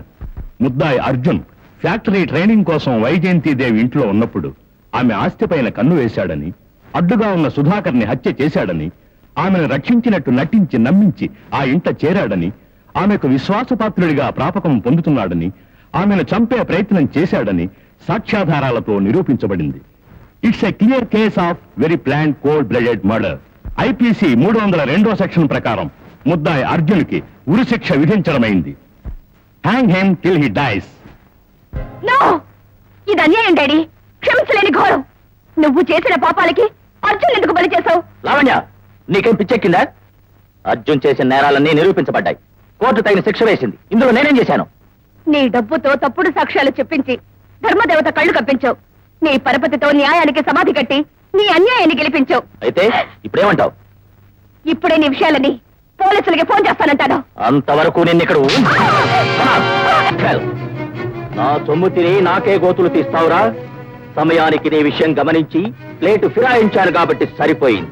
ముద్దాయి అర్జున్ ఫ్యాక్టరీ ట్రైనింగ్ కోసం వైజయంతిదేవి ఇంట్లో ఉన్నప్పుడు ఆమె ఆస్తిపైన కన్ను వేశాడని, అడ్డుగా ఉన్న సుధాకర్ని హత్య చేశాడని, ఆమెను రక్షించినట్టు నటించి నమ్మించి ఆ ఇంట చేరాడని, ఆమెకు విశ్వాసపాత్రుడిగా ప్రాపకం పొందుతున్నాడని, ఆమెను చంపే ప్రయత్నం చేశాడని సాక్ష్యాధారాలతో నిరూపించబడింది. It's a clear case of very plan cold blooded murder. IPC 302వ సెక్షన్ ప్రకారం ముద్దాయి అర్జున్కి ఉరిశిక్ష విధించడమైంది. Hang him till he dies. No, ఇది అన్యాయం డాడీ. క్షమించలేని ఘోరం. నువ్వు చేసిన పాపాలకి అర్జున్ ఎందుకు బలి చేశావు? లావణ్య, నీకేం పిచ్చెక్కిందా? అర్జున్ చేసిన నేరాలన్నీ నిరూపించబడ్డాయి. కోర్టు తగిన శిక్ష వేసింది. ఇందులో నేనేం చేశాను? నీ డబ్బుతో తప్పుడు సాక్ష్యాలు చెప్పించి ధర్మదేవత కళ్ళు కప్పించావు. నీ పరపతితో న్యాయానికి సమాధి కట్టి నీ అన్యాయాన్ని గెలిపించావు. అయితే ఇప్పుడేమంటావు? ఇప్పుడే నీ విషయాలని పోలీసులకి ఫోన్ చేస్తానంటాను. అంతవరకు నిన్ను ఇక్కడ నా సొమ్ము తిని నాకే గోతులు తీస్తావురా? సమయానికి నీ విషయం గమనించి ప్లేటు ఫిరాయించాను కాబట్టి సరిపోయింది.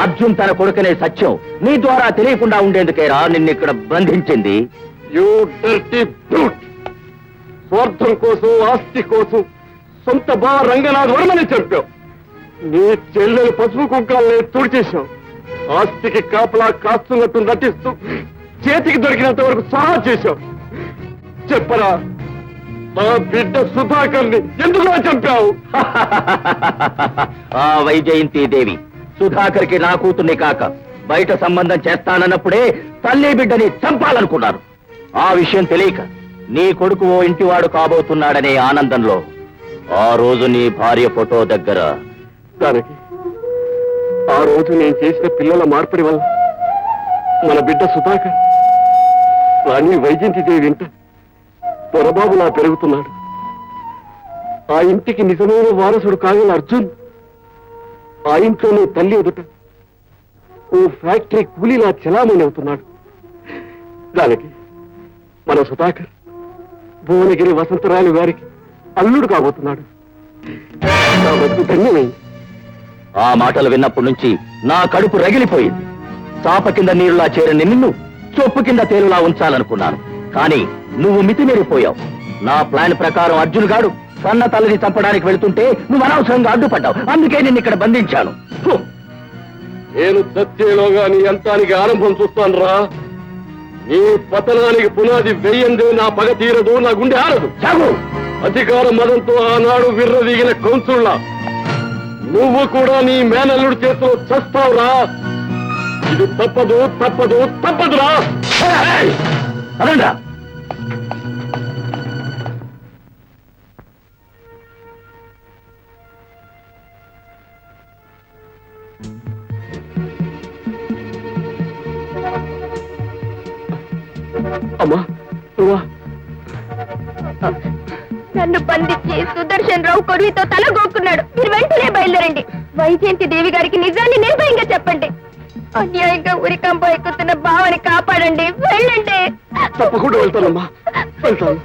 అర్జున్ తన కొడుకునే సత్యం నీ ద్వారా తెలియకుండా ఉండేందుకేరా నిన్నిక్కడ బంధించింది. You dirty brute! స్వార్థం కోసం, ఆస్తి కోసం సొంత బా రంగనాథ్ వర్మని చెప్పావు. నీ చెల్లెలు పసుపు కుంకాలని తుడిచేశావు. ఆస్తికి కాపలా కాస్తున్నట్టు నటిస్తూ చేతికి దొరికినంత వరకు సహా చేశావు. చెప్పరా, మా బిడ్డ సుధాకర్ని ఎందుకు చంపావు? ఆ వైజయంతి దేవి సుధాకర్కి నా కూతుర్ని కాక బయట సంబంధం చేస్తానన్నప్పుడే తల్లి బిడ్డని చంపాలనుకున్నారు. ఆ విషయం తెలియక నీ కొడుకు ఓ ఇంటివాడు కాబోతున్నాడనే ఆనందంలో ఆ రోజు నీ భార్య ఫోటో దగ్గర దానికి ఆ రోజు నేను చేసిన పిల్లల మార్పిడి వల్ల మన బిడ్డ సుధాకర్ రాణి వైజయంతిదేవి ఇంట పొరబాబులా పెరుగుతున్నాడు. ఆ ఇంటికి నిజమైన వారసుడు కాగల అర్జున్ ఆ ఇంట్లోనే తల్లి ఎదుట ఓ ఫ్యాక్టరీ కూలీలా చెలామణి అవుతున్నాడు. దానికి మన సుధాకర్ భువనగిరి వసంతరాయలు గారికి అల్లుడు కాబోతున్నాడు. నా బతుకు ధన్యమైంది. ఆ మాటలు విన్నప్పటి నుంచి నా కడుపు రగిలిపోయింది. చాప కింద నీరులా చేరని నిన్ను చొప్పు కింద తేలులా ఉంచాలనుకున్నాను. కానీ నువ్వు మితిమీరిపోయావు. నా ప్లాన్ ప్రకారం అర్జున్ గాడు కన్న తల్లిని చంపడానికి వెళుతుంటే నువ్వు అనవసరంగా అడ్డుపడ్డావు. అందుకే నిన్ను ఇక్కడ బంధించాను. నేను చచ్చేలోగా నీ అంతానికి ఆరంభం చూస్తాను రా. నీ పతనానికి పునాది వెయ్యందే నా పగ తీరదు, నా గుండె ఆరదు. చాగు! అధికార మదంతో ఆనాడు విర్రవీగిన కౌన్సుల్లా నువ్వు కూడా నీ మేనల్లుడు చేతిలో చస్తావురా. ఇది తప్పదు, తప్పదు, తప్పదురా. అదండ్రా. అమ్మా, నువ్వా? నన్ను బంధించి సుదర్శన్ రావు కొడువితో తల గోక్కున్నాడు. మీరు వెంటనే బయలుదేరండి. వైజయంతి దేవి గారికి నిజాన్ని నిర్భయంగా చెప్పండి. అన్యాయంగా ఉరికంప ఎక్కుతున్న భావని కాపాడండి. వెళ్ళండి. తప్పకుండా వెళ్తానమ్మా, వెళ్తాను.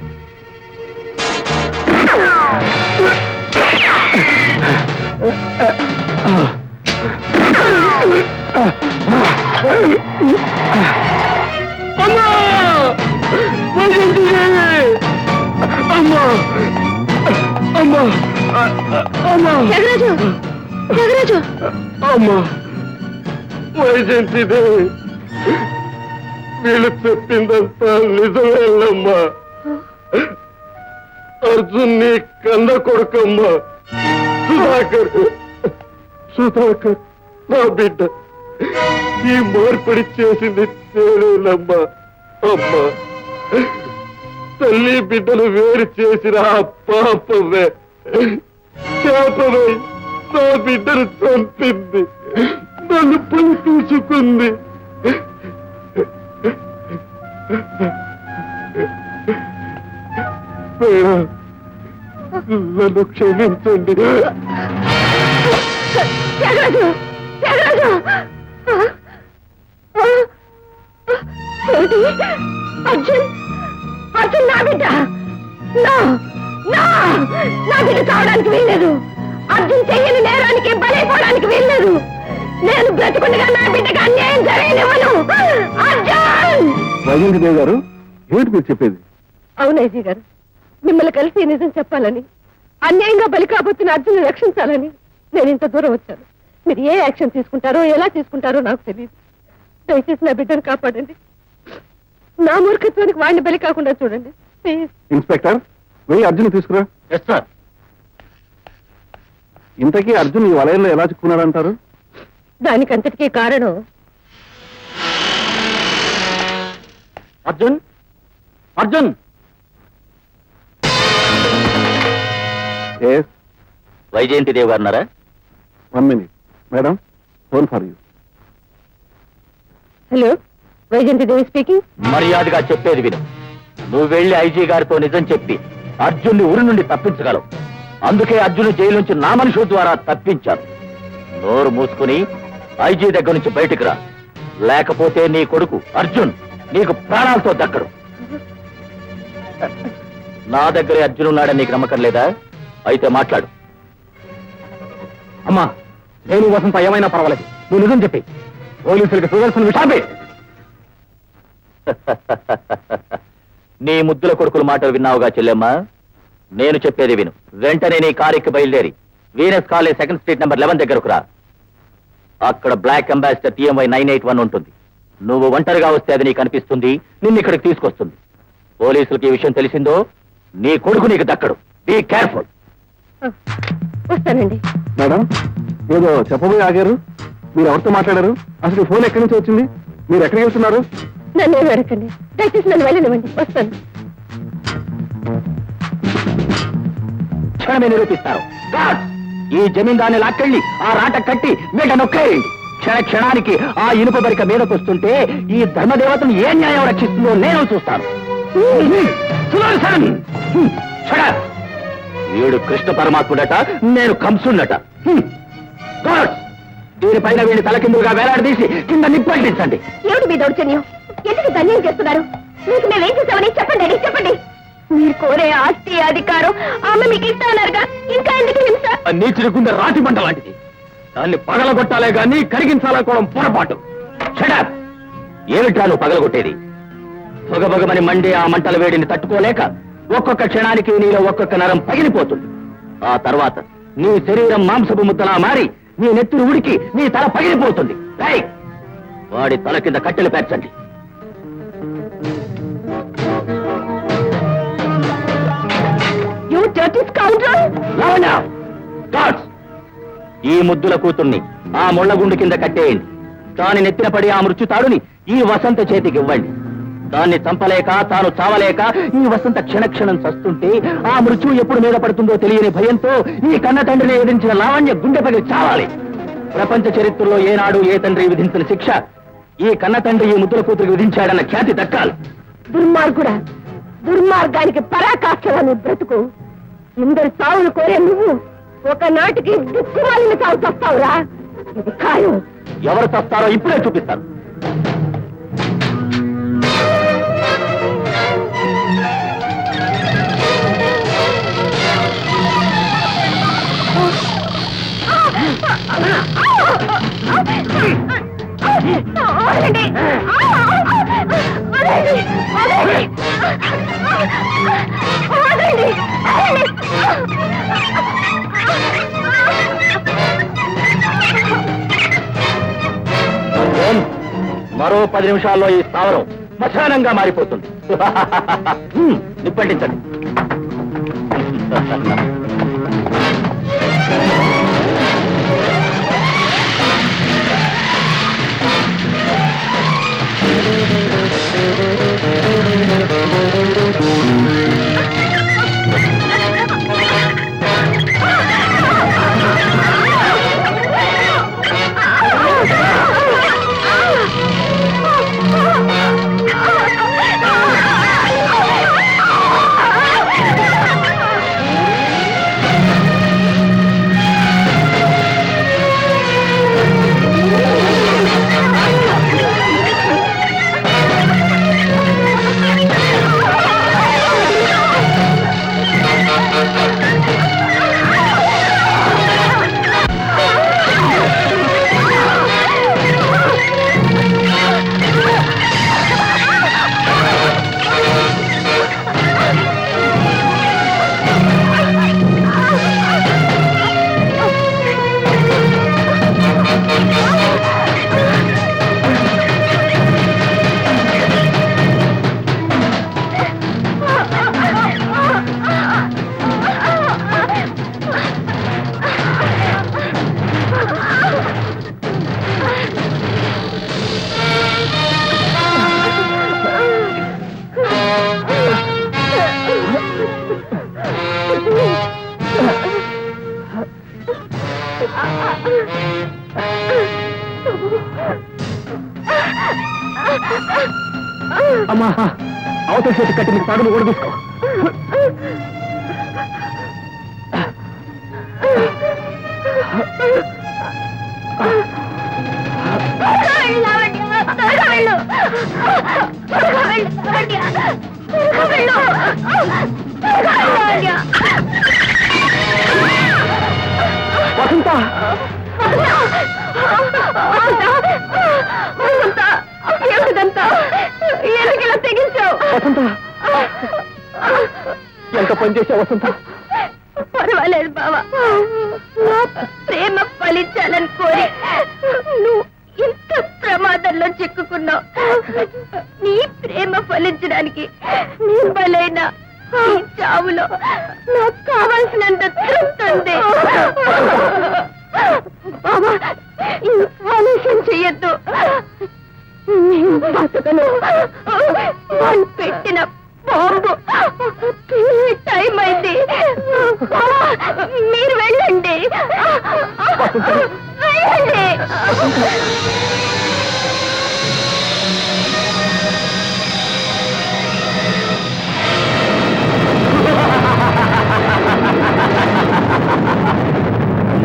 అమ్మా! వైజయంతి దేవి! అమ్మా! అమ్మా! అమ్మా! త్యాగరాజు, త్యాగరాజు, అమ్మా! వైజయంతి దేవి, వీళ్ళు చెప్పిందంతా నిజమేనమ్మా. అర్జున్ నీ కన్న కొడుకమ్మా. సుధాకర్, సుధాకర్ నా బిడ్డ. ఈ మార్పిడి చేసింది నేనేనమ్మా. అమ్మా, తల్లి బిడ్డలు వేరు చేసిన ఆ పాపమే శాపమై నా బిడ్డను చంపింది, నన్ను పని తీసుకుంది. నన్ను క్షమించండి. త్యాగరాజు, త్యాగరాజు! ఏమిటి? అర్జున్, అర్జున్ నా బిడ్డ. నా బిడ్డ కావడానికి వీల్లేదు. అర్జున్ చెయ్యని నేరానికి బలైపోవడానికి వీల్లేదు. నేను బ్రతుకుండగా నా బిడ్డకి అన్యాయం జరగనివ్వను. అర్జున్! వైజయంతి దేవి గారు, ఏమిటి మీరు చెప్పేది? అవును ఐజీ గారు, మిమ్మల్ని కలిసి నిజం చెప్పాలని, అన్యాయంగా బలి కాబోతున్న అర్జున్ రక్షించాలని నేను ఇంత దూరం వచ్చాను. మీరు ఏ యాక్షన్ తీసుకుంటారో ఎలా తీసుకుంటారో నాకు తెలియదు. దయచేసి నా బిడ్డను కాపాడండి. నా మూర్ఖత్వానికి వాడిని బలి కాకుండా చూడండి ప్లీజ్. ఇన్స్పెక్టర్, వెళ్ళి అర్జున్ తీసుకురా. Yes sir. ఇంతకీ అర్జున్ ఈ వలయంలో ఎలా చిక్కున్నాడంటారు? దానికంతటికీ కారణం అర్జున్, అర్జున్! ఎస్, వైజయంతి దేవి గారున్నారా? 1 minute. Madam, phone for you. Hello, Vyjayanthi Devi speaking. మర్యాదగా చెప్పేది విను. నువ్వు వెళ్ళి ఐజీ గారితో నిజం చెప్పి అర్జున్ని ఊరి నుండి తప్పించగలవు. అందుకే అర్జున్ జైలు నుంచి నా మనుషుల ద్వారా తప్పించాను. నోరు మూసుకుని ఐజీ దగ్గర నుంచి బయటికి రా, లేకపోతే నీ కొడుకు అర్జున్ నీకు ప్రాణాలతో దక్కడు. నా దగ్గరే అర్జున్ ఉన్నాడని నీకు నమ్మకం లేదా? అయితే మాట్లాడు. అమ్మా, నేను వసంత ఏమైనా పర్వాలేదు, నువ్వు నిజం చెప్పి పోలీసులకు సుదర్శన్ విషాపే. నీ ముద్దుల కొడుకుల మాటలు విన్నావుగా చెల్లెమ్మా? నేను చెప్పేది విను. వెంటనే నీ కారుకి బయలుదేరి Venus college 2nd street number 11 దగ్గరకు రా. అక్కడ బ్లాక్ అంబాసిడర్ TMY 981 ఉంటుంది. నువ్వు ఒంటరిగా వస్తే అది నీకు అనిపిస్తుంది, నిన్ను ఇక్కడికి తీసుకొస్తుంది. పోలీసులకి ఈ విషయం తెలిసిందో నీ కొడుకు నీకు దక్కడు. Be careful. వస్తానండి. మేడం, ఏదో చెప్పబోయి ఆగారు. మీరు ఎవరితో మాట్లాడారు? అసలు ఈ ఫోన్ ఎక్కడి నుంచి వచ్చింది? మీరు ఎక్కడికి వెళ్తున్నారు? నన్ను ఏమి అడగండి, దయచేసి నన్ను వెళ్ళనివ్వండి. వస్తాను. క్షణమే నిరూపిస్తారు. ఈ జమీందాన్ని లాక్కెళ్ళి ఆ రాట కట్టి మీట నొక్కేయండి. క్షణానికి ఆ ఇనుప బరిక మీదకొస్తుంటే ఈ ధర్మదేవతను ఏ న్యాయం రక్షిస్తుందో నేను చూస్తాను. సుదర్శన్! వీడు కృష్ణ పరమాత్ముడట, నేను కంసుండట. దీనిపైన వీడిని తలకిందులుగా వేలాడదీసి కింద నిప్పంటించండి. ఏమిటి మీ దౌర్జన్యం? ఎందుకు ధన్యం చేస్తున్నారు? మీకు మేమేం చేసామని చెప్పండి, చెప్పండి. మీరు కోరే ఆస్తి అధికారం ఆమె మీకు ఇస్తానన్నారుగా, ఇంకా ఎందుకు హింస? నీచుడి గుండె రాతి మంట లాంటిది. దాన్ని పగలగొట్టాలే గాని కరిగించాలనుకోవడం పొరపాటు. షడప్! ఏమిట్రా నువ్వు పగలగొట్టేది? పొగబొగమని మండే ఆ మంటల వేడిని తట్టుకోలేక ఒక్కొక్క క్షణానికి నీలో ఒక్కొక్క నరం పగిలిపోతుంది. ఆ తర్వాత నీ శరీరం మాంసపు ముద్దలా మారి నీ నెత్తురు ఉడికి నీ తల పగిలిపోతుంది. వాడి తల కింద కట్టెలు పేర్చండి. You dirty scoundrel! Lavanya! Gods! ఈ ముద్దుల కూతుర్ని ఆ ముళ్ళగుండు కింద కట్టేయండి. దాని నెత్తిన పడి ఆ మృత్యుతాడుని ఈ వసంత చేతికి ఇవ్వండి. దాన్ని చంపలేక తాను చావలేక ఈ వసంత క్షణక్షణం చస్తుంటే ఆ మృత్యు ఎప్పుడు మీద పడుతుందో తెలియని భయంతో ఈ కన్న తండ్రిని ఎదిరించిన లావణ్య గుండె పగిలి చావాలి. ప్రపంచ చరిత్రలో ఏనాడు ఏ తండ్రి విధించిన శిక్ష ఈ కన్న తండ్రి ఈ ముద్దుల కూతురికి విధించాడన్న ఖ్యాతి దక్కాలి. దుర్మార్గుడా, దుర్మార్గానికి పరాకాష్ఠలా నువ్వు బ్రతుకు. ఇందరు చావులు కోరే నువ్వు ఒకనాటికి దిక్కుమాలిన చావు చస్తావురా. ఇది ఖాయం. ఎవరు చస్తారో ఇప్పుడే చూపిస్తాను. మరో 10 నిమిషాల్లో ఈ స్థావరం శ్మశానంగా మారిపోతుంది. నిప్పండించండి. అమ్మా, అవతల చేతి కట్టి నీకు పాడును కూడా తీసుకో. వసంత, ఏమిటంతా? ఎందుకు తెగించావు? వసంత, ఎంత పని చేశావు వసంత? పర్వాలేదు బావా, నా ప్రేమ ఫలించాలని కోరి నువ్వు ఇంత ప్రమాదంలో చిక్కుకున్నావు. నీ ప్రేమ ఫలించడానికి నీ బలైన ఈ చావులో నాకు కావాల్సినంత తృప్తుంది. బావా, ఆలస్యం చెయ్యొద్దు. బతకను. వాళ్ళు పెట్టిన బాంబు టైం అయింది. మీరు వెళ్ళండి, వెళ్ళండి.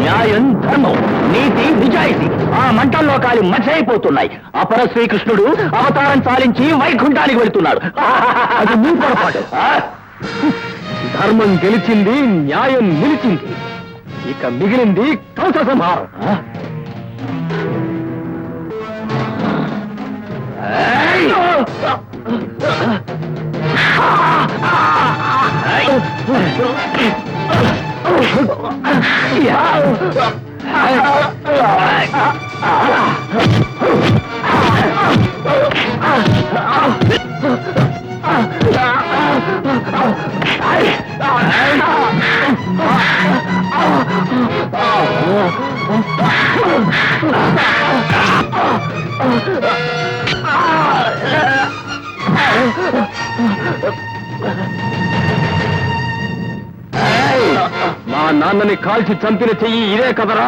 న్యాయం, ధర్మం, నీతి, నిజాయితీ ఆ మంటల్లో కాలి మచ్చైపోతున్నాయి. అపర శ్రీకృష్ణుడు అవతారం చాలించి వైకుంఠానికి వెళుతున్నాడు. అది నీ పొరపాటు. ధర్మం గెలిచింది, న్యాయం నిలిచింది. ఇక మిగిలింది కంస సంహారం. మా నాన్నని కాల్చి చంపిన చెయ్యి ఇదే కదరా?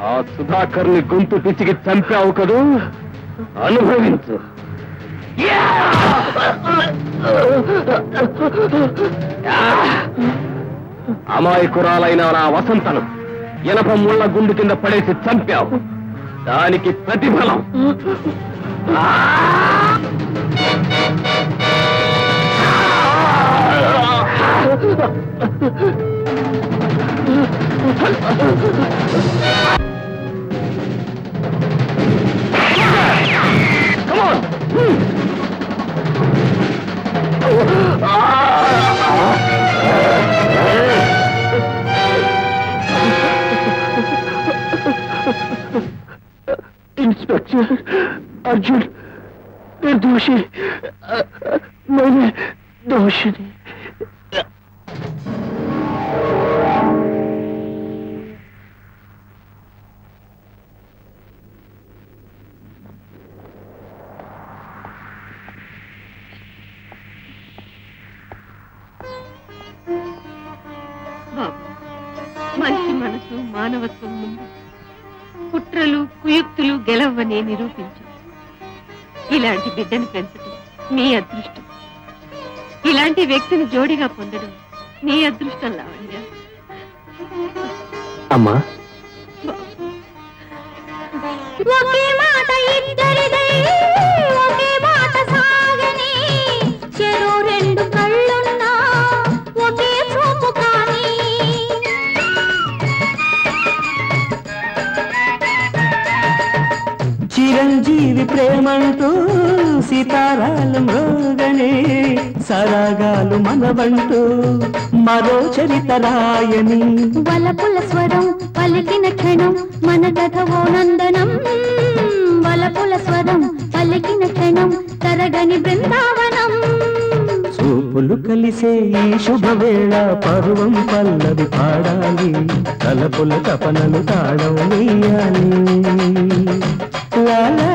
ఆ సుధాకర్ని గొంతు పిచ్చికి చంపావు కదూ, అనుభవించు. అమాయకురాలైన నా వసంతను ఎనప ముళ్ళ గుండు కింద పడేసి చంపావు. దానికి ప్రతిఫలం इंस्पेक्टर अर्जुन निर्दोषी मैंने दोषी బాబు, మంచి మనసు మానవత్వం ముందు కుట్రలు కుయుక్తులు గెలవని నిరూపించు. ఇలాంటి బిడ్డను పెంచడం నీ అదృష్టం. ఇలాంటి వ్యక్తిని జోడిగా పొందడం నీ అదృష్టం లావణ్య. అమ్మా ఒకే మాట ఇద్దరిదై ఒకే మాట సాగని చెరో రెండు కళ్ళున్నా ఒకే చూపు కానీ చిరంజీవి ప్రేమంటూ సితారాలు మృగనే సరాగాలు మనవంటూ మరో చరిత రాయని వలపుల స్వరం పలికిన క్షణం మన కథవో నందనం వలపుల స్వరం పలికిన క్షణం తరగని బృందావనం చూపులు కలిసే ఈ శుభవేళ పరువం పల్లవి పాడాలి తలపుల తపనలు తాళం వేయాలి. లా లా